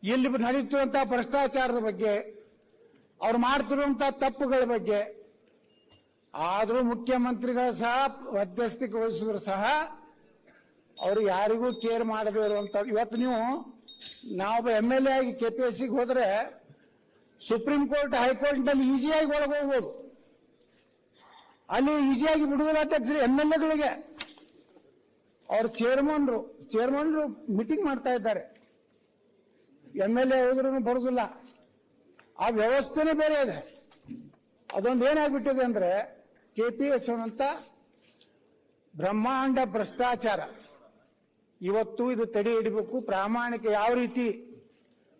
ಇಲ್ಲಿ ನಡೀತಿರುವಂತಹ ಭ್ರಷ್ಟಾಚಾರದ ಬಗ್ಗೆ, ಅವ್ರು ಮಾಡ್ತಿರುವಂತಹ ತಪ್ಪುಗಳ ಬಗ್ಗೆ, ಆದರೂ ಮುಖ್ಯಮಂತ್ರಿಗಳು ಸಹ ಮಧ್ಯಸ್ಥಿಕೆ ವಹಿಸಿದ್ರು ಸಹ ಅವರು ಯಾರಿಗೂ ಕೇರ್ ಮಾಡದೇ ಇರುವಂತ. ಇವತ್ತು ನೀವು ನಾವು MLA ಆಗಿ KPSCಗೆ ಹೋದ್ರೆ ಸುಪ್ರೀಂ ಕೋರ್ಟ್ ಹೈಕೋರ್ಟ್ ನಲ್ಲಿ ಈಸಿಯಾಗಿ ಒಳಗೆ ಹೋಗ್ಬೋದು. ಅಲ್ಲಿ ಈಸಿಯಾಗಿ ಬಿಡುವುದಿಲ್ಲ ಅಧ್ಯಕ್ಷರು. MLAಗಳಿಗೆ ಅವ್ರ ಚೇರ್ಮನ್ರು ಮೀಟಿಂಗ್ ಮಾಡ್ತಾ ಇದ್ದಾರೆ. MLA ಹೋದ್ರೂ ಬರುದಿಲ್ಲ. ಆ ವ್ಯವಸ್ಥೆನೇ ಬೇರೆ ಇದೆ. ಅದೊಂದು ಏನಾಗ್ಬಿಟ್ಟಿದೆ ಅಂದ್ರೆ KPSC ಅಂತ ಬ್ರಹ್ಮಾಂಡ ಭ್ರಷ್ಟಾಚಾರ. ಇವತ್ತು ಇದು ತಡೆ ಹಿಡಿಬೇಕು. ಪ್ರಾಮಾಣಿಕ ಯಾವ ರೀತಿ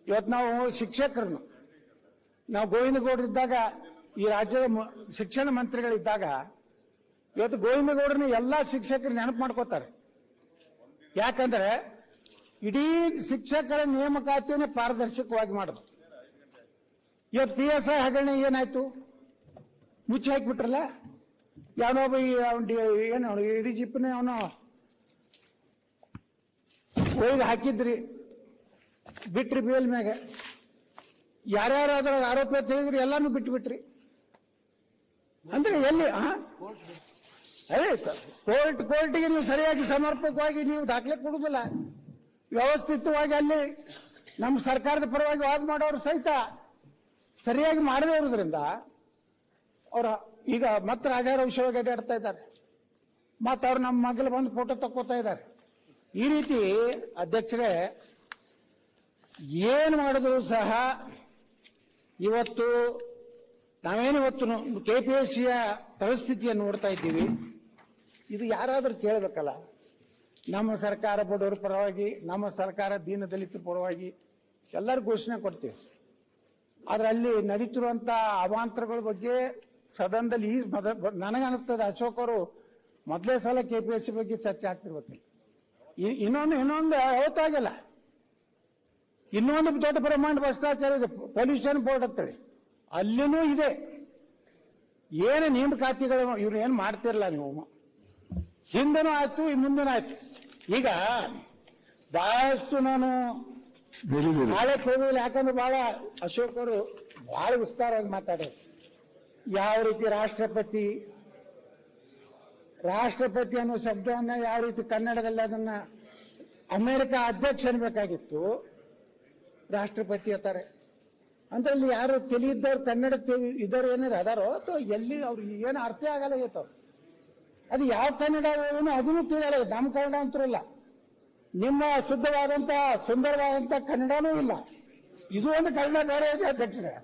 ಇವತ್ತು ನಾವು ಶಿಕ್ಷಕರನ್ನು, ನಾವು ಗೋವಿಂದಗೌಡರಿದ್ದಾಗ, ಈ ರಾಜ್ಯದ ಶಿಕ್ಷಣ ಮಂತ್ರಿಗಳಿದ್ದಾಗ, ಇವತ್ತು ಗೋವಿಂದಗೌಡರನ್ನ ಎಲ್ಲಾ ಶಿಕ್ಷಕರು ನೆನಪು ಮಾಡ್ಕೋತಾರೆ. ಯಾಕಂದ್ರೆ ಇಡೀ ಶಿಕ್ಷಕರ ನೇಮಕಾತಿಯನ್ನು ಪಾರದರ್ಶಕವಾಗಿ ಮಾಡೋದು. ಇವತ್ತು PSI ಹಗರಣ ಏನಾಯ್ತು? ಮುಚ್ಚಿ ಹಾಕಿಬಿಟ್ರಲ್ಲ. ಯಾವನೊಬ್ಬ ಏನು DGPನೇ ಅವನು ಒಯ್ದು ಹಾಕಿದ್ರಿ, ಬಿಟ್ರಿ ಬೇಲ್ ಮ್ಯಾಗ. ಯಾರ್ಯಾರು ಅದ್ರ ಆರೋಪ ತಿಳಿದ್ರಿ ಎಲ್ಲಾನು ಬಿಟ್ರಿ. ಅಂದ್ರೆ ಎಲ್ಲಿ ಅದೇ ಕೋರ್ಟ್ಗೆ ನೀವು ಸರಿಯಾಗಿ ಸಮರ್ಪಕವಾಗಿ ನೀವು ದಾಖಲೆ ಕೊಡುದಿಲ್ಲ. ವ್ಯವಸ್ಥಿತವಾಗಿ ಅಲ್ಲಿ ನಮ್ಮ ಸರ್ಕಾರದ ಪರವಾಗಿ ವಾದ ಮಾಡೋರು ಸಹಿತ ಸರಿಯಾಗಿ ಮಾಡದೇ ಇರೋದ್ರಿಂದ ಅವ್ರ ಈಗ ಮತ್ತೆ ರಾಜಾರೋಷವಾಗಿ ಅಡ್ಡಾಡ್ತಾ ಇದ್ದಾರೆ. ಮತ್ತೆ ಅವ್ರು ನಮ್ಮ ಮಗಳು ಬಂದು ಫೋಟೋ ತಕ್ಕೋತಾ ಇದ್ದಾರೆ. ಈ ರೀತಿ ಅಧ್ಯಕ್ಷರೇ ಏನು ಮಾಡಿದ್ರು ಸಹ ಇವತ್ತು ನಾವೇನಿವತ್ತು KPSCಯ ಪರಿಸ್ಥಿತಿಯನ್ನು ನೋಡ್ತಾ ಇದ್ದೀವಿ. ಇದು ಯಾರಾದ್ರೂ ಕೇಳಬೇಕಲ್ಲ. ನಮ್ಮ ಸರ್ಕಾರ ಬಡವರ ಪರವಾಗಿ, ನಮ್ಮ ಸರ್ಕಾರ ದೀನ ದಲಿತರ ಪರವಾಗಿ ಎಲ್ಲರೂ ಘೋಷಣೆ ಕೊಡ್ತೀವಿ. ಆದ್ರೆ ಅಲ್ಲಿ ನಡೀತಿರುವಂತ ಅವಾಂತರಗಳ ಬಗ್ಗೆ ಸದನದಲ್ಲಿ ನನಗನ್ನಿಸ್ತದೆ ಅಶೋಕ್ ಅವರು ಮೊದಲೇ ಸಲ KPSC ಬಗ್ಗೆ ಚರ್ಚೆ ಆಗ್ತಿರ್ಬೇಕಿಲ್ಲ. ಇನ್ನೊಂದು ಹೊತ್ತಾಗಿಲ್ಲ. ಇನ್ನೊಂದು ದೊಡ್ಡ ಪ್ರಮಾಣ ಭ್ರಷ್ಟಾಚಾರ ಇದೆ, ಪೊಲ್ಯೂಷನ್ ಬೋರ್ಡ್ ಅಂತೇಳಿ. ಅಲ್ಲಿನೂ ಇದೆ. ಏನು ನೇಮಕಾತಿಗಳು ಇವ್ರು ಏನು ಮಾಡ್ತಿರಲ್ಲ ನೀವು. ಹಿಂದನೂ ಆಯ್ತು, ಮುಂದನೂ ಆಯ್ತು. ಈಗ ಬಹಳಷ್ಟು ನಾನು ನಾಳೆ ಹೋಗಿಲ್ಲ, ಯಾಕಂದ್ರೆ ಬಹಳ ಅಶೋಕ್ ಅವರು ಬಹಳ ವಿಸ್ತಾರವಾಗಿ ಮಾತಾಡೋರು. ಯಾವ ರೀತಿ ರಾಷ್ಟ್ರಪತಿ ಅನ್ನೋ ಶಬ್ದವನ್ನ ಯಾವ ರೀತಿ ಕನ್ನಡದಲ್ಲಿ ಅದನ್ನ ಅಮೆರಿಕ ಅಧ್ಯಕ್ಷ ಅನ್ಬೇಕಾಗಿತ್ತು, ರಾಷ್ಟ್ರಪತಿ ಅಂತಾರೆ. ಅಂದ್ರೆ ಅಲ್ಲಿ ಯಾರು ತಿಳಿಯಿದ್ದವ್ರು, ಕನ್ನಡ ಇದ್ದವ್ರು ಏನಾರು ಅದಾರೋ ಅಥವಾ ಎಲ್ಲಿ ಅವ್ರಿಗೆ ಏನು ಅರ್ಥ ಆಗಲ್ಲ ಐತವ್ರು. ಅದು ಯಾವ ಕನ್ನಡ ಏನೋ ಅದನ್ನು ತಿಳಿಯಲ್ಲ. ನಮ್ಮ ಕನ್ನಡ ಅಂತರಲ್ಲ, ನಿಮ್ಮ ಶುದ್ಧವಾದಂತ ಸುಂದರವಾದಂತ ಕನ್ನಡನೂ ಇಲ್ಲ. ಇದು ಒಂದು ಕನ್ನಡ ಬೇರೆ ಇದೆ ಅಧ್ಯಕ್ಷರೇ.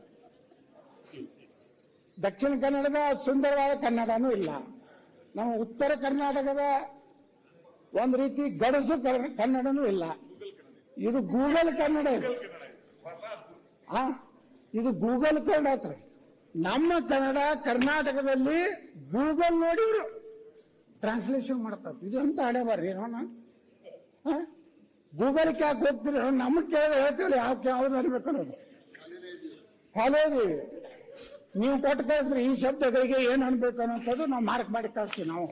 ದಕ್ಷಿಣ ಕನ್ನಡದ ಸುಂದರವಾದ ಕನ್ನಡನೂ ಇಲ್ಲ. ನಮ್ಮ ಉತ್ತರ ಕರ್ನಾಟಕದ ಒಂದು ರೀತಿ ಗಡಸು ಕನ್ನಡನೂ ಇಲ್ಲ. ಇದು ಗೂಗಲ್ ಕನ್ನಡ. ಇದು ಗೂಗಲ್ ಕನ್ನಡ ಹತ್ರ. ನಮ್ಮ ಕನ್ನಡ ಕರ್ನಾಟಕದಲ್ಲಿ ಗೂಗಲ್ ನೋಡಿ ಟ್ರಾನ್ಸ್ಲೇಷನ್ ಮಾಡ್ತಾರೆ. ಇದು ಅಂತ ಹಣೆ ಬರ್ರಿ ನಾನು ಗೂಗಲ್ಗೆ ಯಾಕೆ ಹೋಗ್ತೀರಿ? ನಮಗೆ ಕೇಳಿದ್ರೆ ಹೇಳ್ತೀವಿ ಯಾವ್ದು ಅನ್ಬೇಕು ಅನ್ನೋದು. ಕಾಲೇಜಿ ನೀವು ಕೊಟ್ಟು ಕಳಿಸ್ರಿ, ಈ ಶಬ್ದಗಳಿಗೆ ಏನ್ ಅನ್ಬೇಕು ಅನ್ನೋಂಥದ್ದು ನಾವು ಮಾರ್ಕ್ ಮಾಡಿ ಕಳಿಸ್ತೀವಿ ನಾವು.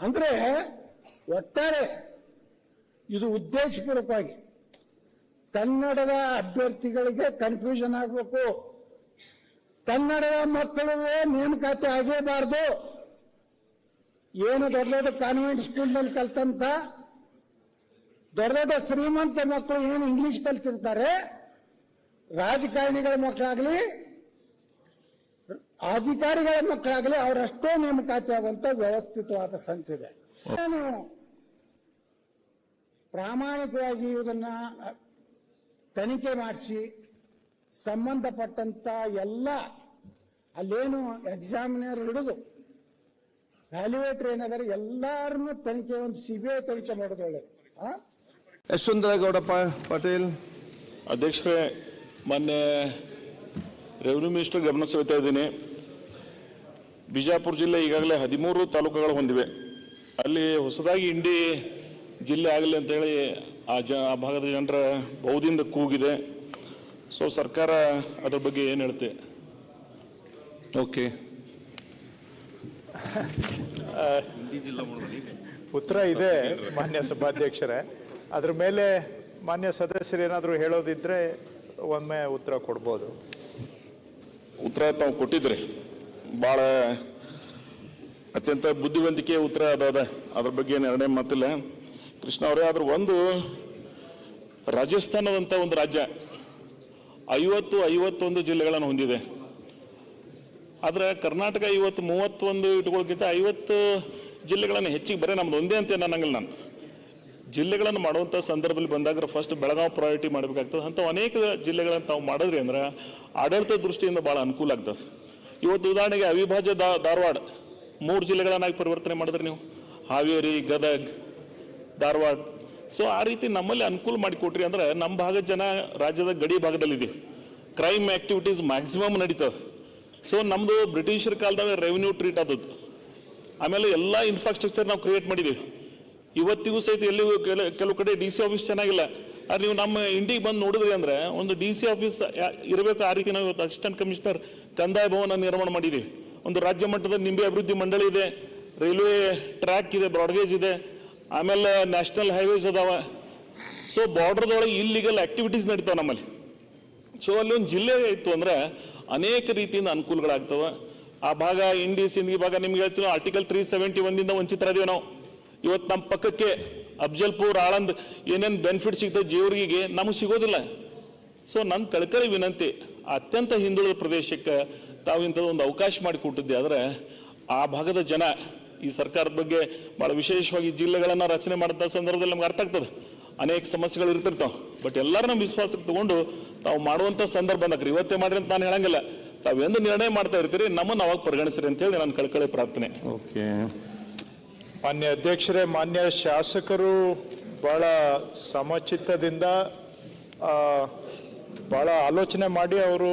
ಅಂದ್ರೆ ಒಟ್ಟಾರೆ ಇದು ಉದ್ದೇಶಪೂರ್ವಕವಾಗಿ ಕನ್ನಡದ ಅಭ್ಯರ್ಥಿಗಳಿಗೆ ಕನ್ಫ್ಯೂಷನ್ ಆಗಬೇಕು, ಕನ್ನಡದ ಮಕ್ಕಳಿಗೆ ನೇಮಕಾತಿ ಆಗೇಬಾರದು. ಏನು ದೊಡ್ಡ ದೊಡ್ಡ ಕಾನ್ವೆಂಟ್ ಸ್ಕೂಲ್ನಲ್ಲಿ ಕಲ್ತಂತ ದೊಡ್ಡ ದೊಡ್ಡ ಶ್ರೀಮಂತ ಮಕ್ಕಳು ಏನು ಇಂಗ್ಲಿಷ್ ಕಲ್ತಿರ್ತಾರೆ, ರಾಜಕಾರಣಿಗಳ ಮಕ್ಕಳಾಗಲಿ ಅಧಿಕಾರಿಗಳ ಮಕ್ಕಳಾಗಲಿ ಅವರಷ್ಟೇ ನೇಮಕಾತಿ ಆಗುವಂತ ವ್ಯವಸ್ಥಿತವಾದ ಸಂಸ್ಥೆ. ನಾನು ಪ್ರಾಮಾಣಿಕವಾಗಿ ಇದನ್ನ ತನಿಖೆ ಮಾಡಿಸಿ ಸಂಬಂಧಪಟ್ಟಂತ ಎಲ್ಲ ಅಲ್ಲೇನು ಎಕ್ಸಾಮಿನರ್ ಹಿಡಿದು ವ್ಯಾಲ್ಯೂಯೇಟರ್ ಏನಾದ್ರೆ ಎಲ್ಲಾರನ್ನು ತನಿಖೆ ಒಂದು ಸಿಬಿಐ ತನಿಖೆ ಮಾಡೋದು ಒಳ್ಳೆಯದು. ಯಶವಂತಗೌಡ ಪಾಟೀಲ್. ಅಧ್ಯಕ್ಷರೇ, ಮೊನ್ನೆ ರೆವಿನ್ಯೂ ಮಿನಿಸ್ಟರ್ ಗಮನ ಸೆಳೆತಾ ಇದ್ದೀನಿ. ಬಿಜಾಪುರ ಜಿಲ್ಲೆ ಈಗಾಗಲೇ 13 ತಾಲೂಕುಗಳು ಹೊಂದಿವೆ. ಅಲ್ಲಿ ಹೊಸದಾಗಿ ಇಂಡಿ ಜಿಲ್ಲೆ ಆಗಲಿ ಅಂತೇಳಿ ಆ ಭಾಗದ ಜನರ ಬಹುದಿಂದ ಕೂಗಿದೆ. ಸೊ ಸರ್ಕಾರ ಅದ್ರ ಬಗ್ಗೆ ಏನು ಹೇಳುತ್ತೆ? ಓಕೆ, ಉತ್ತರ ಇದೆ ಮಾನ್ಯ ಸಭಾಧ್ಯಕ್ಷರೇ. ಅದ್ರ ಮೇಲೆ ಮಾನ್ಯ ಸದಸ್ಯರು ಏನಾದರೂ ಹೇಳೋದಿದ್ರೆ ಒಮ್ಮೆ ಉತ್ತರ ಕೊಡ್ಬೋದು. ಉತ್ತರ ತಾವು ಕೊಟ್ಟಿದ್ರಿ, ಭಾಳ ಅತ್ಯಂತ ಬುದ್ಧಿವಂತಿಕೆ ಉತ್ತರ ಅದ, ಅದ್ರ ಬಗ್ಗೆ ಏನು ಎರಡನೇ ಮಾತಿಲ್ಲ. ಕೃಷ್ಣ ಅವರೇ, ಆದ್ರೆ ಒಂದು ರಾಜಸ್ಥಾನದಂಥ ಒಂದು ರಾಜ್ಯ 51 ಜಿಲ್ಲೆಗಳನ್ನು ಹೊಂದಿದೆ. ಆದರೆ ಕರ್ನಾಟಕ ಇವತ್ತು 31 ಇಟ್ಕೊಳ್ಳೋಕ್ಕಿಂತ 50 ಜಿಲ್ಲೆಗಳನ್ನು ಹೆಚ್ಚಿಗೆ ಬರೀ ನಮ್ದು ಒಂದೇ ಅಂತ ಅನ್ನಂಗಿಲ್ಲ. ನಾನು ಜಿಲ್ಲೆಗಳನ್ನು ಮಾಡುವಂಥ ಸಂದರ್ಭದಲ್ಲಿ ಬಂದಾಗ ಫಸ್ಟ್ ಬೆಳಗಾವಿ ಪ್ರಯಾರಿಟಿ ಮಾಡಬೇಕಾಗ್ತದೆ. ಅಂಥ ಅನೇಕ ಜಿಲ್ಲೆಗಳನ್ನು ತಾವು ಮಾಡಿದ್ರಿ ಅಂದ್ರೆ ಆಡಳಿತ ದೃಷ್ಟಿಯಿಂದ ಭಾಳ ಅನುಕೂಲ ಆಗ್ತದೆ. ಇವತ್ತು ಉದಾಹರಣೆಗೆ ಅವಿಭಾಜ್ಯ ಧಾರವಾಡ 3 ಜಿಲ್ಲೆಗಳನ್ನಾಗಿ ಪರಿವರ್ತನೆ ಮಾಡಿದ್ರಿ ನೀವು, ಹಾವೇರಿ, ಗದಗ್, ಧಾರವಾಡ. ಸೊ ಆ ರೀತಿ ನಮ್ಮಲ್ಲಿ ಅನುಕೂಲ ಮಾಡಿಕೊಟ್ರಿ ಅಂದ್ರೆ ನಮ್ಮ ಭಾಗದ ಜನ ರಾಜ್ಯದ ಗಡಿ ಭಾಗದಲ್ಲಿದೆ, ಕ್ರೈಮ್ ಆಕ್ಟಿವಿಟೀಸ್ ಮ್ಯಾಕ್ಸಿಮಮ್ ನಡೀತದೆ. ಸೊ ನಮ್ಮದು ಬ್ರಿಟಿಷರ ಕಾಲದಾಗ ರೆವಿನ್ಯೂ ಟ್ರೀಟ್ ಆದದ್ದು. ಆಮೇಲೆ ಎಲ್ಲ ಇನ್ಫ್ರಾಸ್ಟ್ರಕ್ಚರ್ ನಾವು ಕ್ರಿಯೇಟ್ ಮಾಡಿದ್ದೀವಿ. ಇವತ್ತಿಗೂ ಸಹಿತ ಎಲ್ಲಿಗೂ ಕೆಲವು ಕಡೆ DC ಆಫೀಸ್ ಚೆನ್ನಾಗಿಲ್ಲ. ಅದು ನೀವು ನಮ್ಮ ಇಂಡಿಗೆ ಬಂದು ನೋಡಿದ್ರಿ ಅಂದ್ರೆ ಒಂದು DC ಆಫೀಸ್ ಇರಬೇಕು. ಆ ರೀತಿ ನಾವು ಇವತ್ತು ಅಸಿಸ್ಟೆಂಟ್ ಕಮಿಷನರ್ ಕಂದಾಯ ಭವನ ನಿರ್ಮಾಣ ಮಾಡಿದ್ದೀವಿ. ಒಂದು ರಾಜ್ಯ ಮಟ್ಟದ ನಿಂಬೆ ಅಭಿವೃದ್ಧಿ ಮಂಡಳಿ ಇದೆ, ರೈಲ್ವೆ ಟ್ರ್ಯಾಕ್ ಇದೆ, ಬ್ರಾಡ್ಗೇಜ್ ಇದೆ, ಆಮೇಲೆ ನ್ಯಾಷನಲ್ ಹೈವೇಸ್ ಅದಾವ. ಸೊ ಬಾರ್ಡರ್ದೊಳಗೆ ಇಲ್ಲಿಗಲ್ ಆಕ್ಟಿವಿಟೀಸ್ ನಡೀತಾವೆ ನಮ್ಮಲ್ಲಿ. ಸೊ ಅಲ್ಲಿ ಒಂದು ಜಿಲ್ಲೆ ಇತ್ತು ಅಂದ್ರೆ ಅನೇಕ ರೀತಿಯಿಂದ ಅನುಕೂಲಗಳಾಗ್ತವೆ. ಆ ಭಾಗ ಇಂಡಿ ಸಿಂಧಿ ಭಾಗ ನಿಮ್ಗೆ ಹೇಳ್ತೀವಿ, ಆರ್ಟಿಕಲ್ 371 ವಂಚಿತರಾದೀವಿ ನಾವು. ಇವತ್ತು ನಮ್ಮ ಪಕ್ಕಕ್ಕೆ ಅಫ್ಜಲ್ಪುರ್, ಆಳಂದ್ ಏನೇನು ಬೆನಿಫಿಟ್ ಸಿಗ್ತದೆ ಜೇವರ್ಗಿಗೆ ನಮಗೆ ಸಿಗೋದಿಲ್ಲ. ಸೊ ನನ್ನ ಕಳಕಳಿ ವಿನಂತಿ, ಅತ್ಯಂತ ಹಿಂದುಳಿದ ಪ್ರದೇಶಕ್ಕೆ ತಾವು ಇಂಥದ್ದು ಒಂದು ಅವಕಾಶ ಮಾಡಿಕೊಟ್ಟಿದ್ದೆ ಆದರೆ ಆ ಭಾಗದ ಜನ ಈ ಸರ್ಕಾರದ ಬಗ್ಗೆ ಭಾಳ ವಿಶೇಷವಾಗಿ ಜಿಲ್ಲೆಗಳನ್ನು ರಚನೆ ಮಾಡಿದ ಸಂದರ್ಭದಲ್ಲಿ ನಮ್ಗೆ ಅರ್ಥ ಆಗ್ತದೆ. ಅನೇಕ ಸಮಸ್ಯೆಗಳು ಇರ್ತಿರ್ತಾವೆ. ಬಟ್ ಎಲ್ಲರೂ ನಮ್ಮ ವಿಶ್ವಾಸಕ್ಕೆ ತಗೊಂಡು ತಾವು ಮಾಡುವಂಥ ಸಂದರ್ಭ ಬಂದಾಕ್ರಿ. ಇವತ್ತೇ ಮಾಡ್ರಿ ಅಂತ ನಾನು ಹೇಳಂಗಿಲ್ಲ, ತಾವೆಂದು ನಿರ್ಣಯ ಮಾಡ್ತಾ ಇರ್ತೀರಿ, ನಮ್ಮನ್ನು ಅವಾಗ ಪರಿಗಣಿಸ್ರಿ ಅಂತೇಳಿ ನನ್ನ ಕಳಕಳಿ ಪ್ರಾರ್ಥನೆ. ಓಕೆ, ಮಾನ್ಯ ಅಧ್ಯಕ್ಷರೇ, ಮಾನ್ಯ ಶಾಸಕರು ಭಾಳ ಸಮಚಿತ್ತದಿಂದ ಭಾಳ ಆಲೋಚನೆ ಮಾಡಿ ಅವರು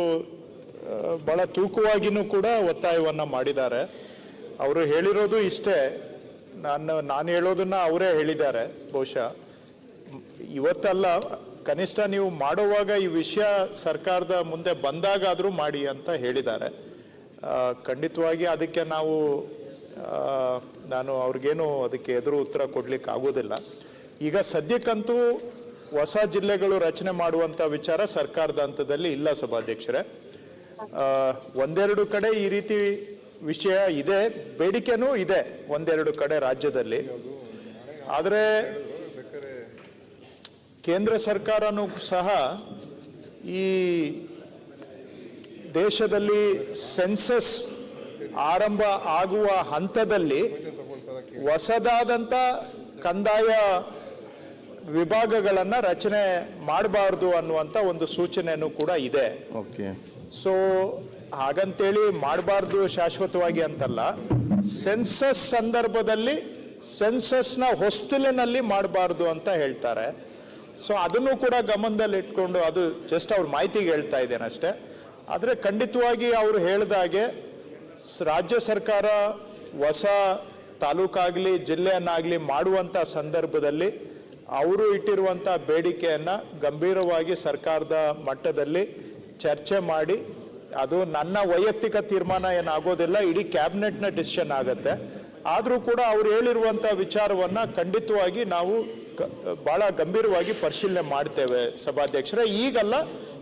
ಭಾಳ ತೂಕವಾಗಿನೂ ಕೂಡ ಒತ್ತಾಯವನ್ನು ಮಾಡಿದ್ದಾರೆ. ಅವರು ಹೇಳಿರೋದು ಇಷ್ಟೇ, ನಾನು ಹೇಳೋದನ್ನ ಅವರೇ ಹೇಳಿದ್ದಾರೆ. ಬಹುಶಃ ಇವತ್ತಲ್ಲ, ಕನಿಷ್ಠ ನೀವು ಮಾಡುವಾಗ ಈ ವಿಷಯ ಸರ್ಕಾರದ ಮುಂದೆ ಬಂದಾಗಾದರೂ ಮಾಡಿ ಅಂತ ಹೇಳಿದ್ದಾರೆ. ಖಂಡಿತವಾಗಿ ಅದಕ್ಕೆ ನಾನು ಅವ್ರಿಗೇನು ಅದಕ್ಕೆ ಎದುರು ಉತ್ತರ ಕೊಡ್ಲಿಕ್ಕೆ ಆಗೋದಿಲ್ಲ. ಈಗ ಸದ್ಯಕ್ಕಂತೂ ಹೊಸ ಜಿಲ್ಲೆಗಳು ರಚನೆ ಮಾಡುವಂಥ ವಿಚಾರ ಸರ್ಕಾರದ ಹಂತದಲ್ಲಿ ಇಲ್ಲ ಸಭಾಧ್ಯಕ್ಷರೇ. ಒಂದೆರಡು ಕಡೆ ಈ ರೀತಿ ವಿಷಯ ಇದೆ, ಬೇಡಿಕೆನೂ ಇದೆ ಒಂದೆರಡು ಕಡೆ ರಾಜ್ಯದಲ್ಲಿ. ಆದರೆ ಕೇಂದ್ರ ಸರ್ಕಾರನೂ ಸಹ ಈ ದೇಶದಲ್ಲಿ ಸೆನ್ಸಸ್ ಆರಂಭ ಆಗುವ ಹಂತದಲ್ಲಿ ಹೊಸದಾದಂಥ ಕಂದಾಯ ವಿಭಾಗಗಳನ್ನು ರಚನೆ ಮಾಡಬಾರ್ದು ಅನ್ನುವಂಥ ಒಂದು ಸೂಚನೆಯೂ ಕೂಡ ಇದೆ. ಓಕೆ, ಸೊ ಹಾಗಂತೇಳಿ ಮಾಡಬಾರ್ದು ಶಾಶ್ವತವಾಗಿ ಅಂತಲ್ಲ, ಸೆನ್ಸಸ್ ಸಂದರ್ಭದಲ್ಲಿ ಸೆನ್ಸಸ್ನ ಹೊಸ್ತಿಲಿನಲ್ಲಿ ಮಾಡಬಾರ್ದು ಅಂತ ಹೇಳ್ತಾರೆ. ಸೊ ಅದನ್ನು ಕೂಡ ಗಮನದಲ್ಲಿ ಇಟ್ಕೊಂಡು, ಅದು ಜಸ್ಟ್ ಅವ್ರ ಮಾಹಿತಿಗೆ ಹೇಳ್ತಾ ಇದ್ದೇನೆ ಅಷ್ಟೇ. ಆದರೆ ಖಂಡಿತವಾಗಿ ಅವರು ಹೇಳಿದಾಗೆ ರಾಜ್ಯ ಸರ್ಕಾರ ಹೊಸ ತಾಲೂಕಾಗಲಿ ಜಿಲ್ಲೆಯನ್ನಾಗಲಿ ಮಾಡುವಂಥ ಸಂದರ್ಭದಲ್ಲಿ ಅವರು ಇಟ್ಟಿರುವಂಥ ಬೇಡಿಕೆಯನ್ನು ಗಂಭೀರವಾಗಿ ಸರ್ಕಾರದ ಮಟ್ಟದಲ್ಲಿ ಚರ್ಚೆ ಮಾಡಿ, ಅದು ನನ್ನ ವೈಯಕ್ತಿಕ ತೀರ್ಮಾನ ಏನಾಗೋದಿಲ್ಲ, ಇಡೀ ಕ್ಯಾಬಿನೆಟ್ನ ಡಿಸಿಷನ್ ಆಗುತ್ತೆ. ಆದರೂ ಕೂಡ ಅವ್ರು ಹೇಳಿರುವಂತ ವಿಚಾರವನ್ನ ಖಂಡಿತವಾಗಿ ನಾವು ಬಹಳ ಗಂಭೀರವಾಗಿ ಪರಿಶೀಲನೆ ಮಾಡ್ತೇವೆ ಸಭಾಧ್ಯಕ್ಷರೇ. ಈಗಲ್ಲ,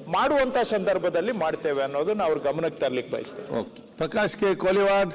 ಮಾಡುವಂತ ಸಂದರ್ಭದಲ್ಲಿ ಮಾಡ್ತೇವೆ ಅನ್ನೋದನ್ನ ಅವ್ರ ಗಮನಕ್ಕೆ ತರ್ಲಿಕ್ಕೆ ಬಯಸ್ತೇವೆ. ಓಕೆ. ಪ್ರಕಾಶ್ ಕೆ ಕೋಲಿವಾಡ್.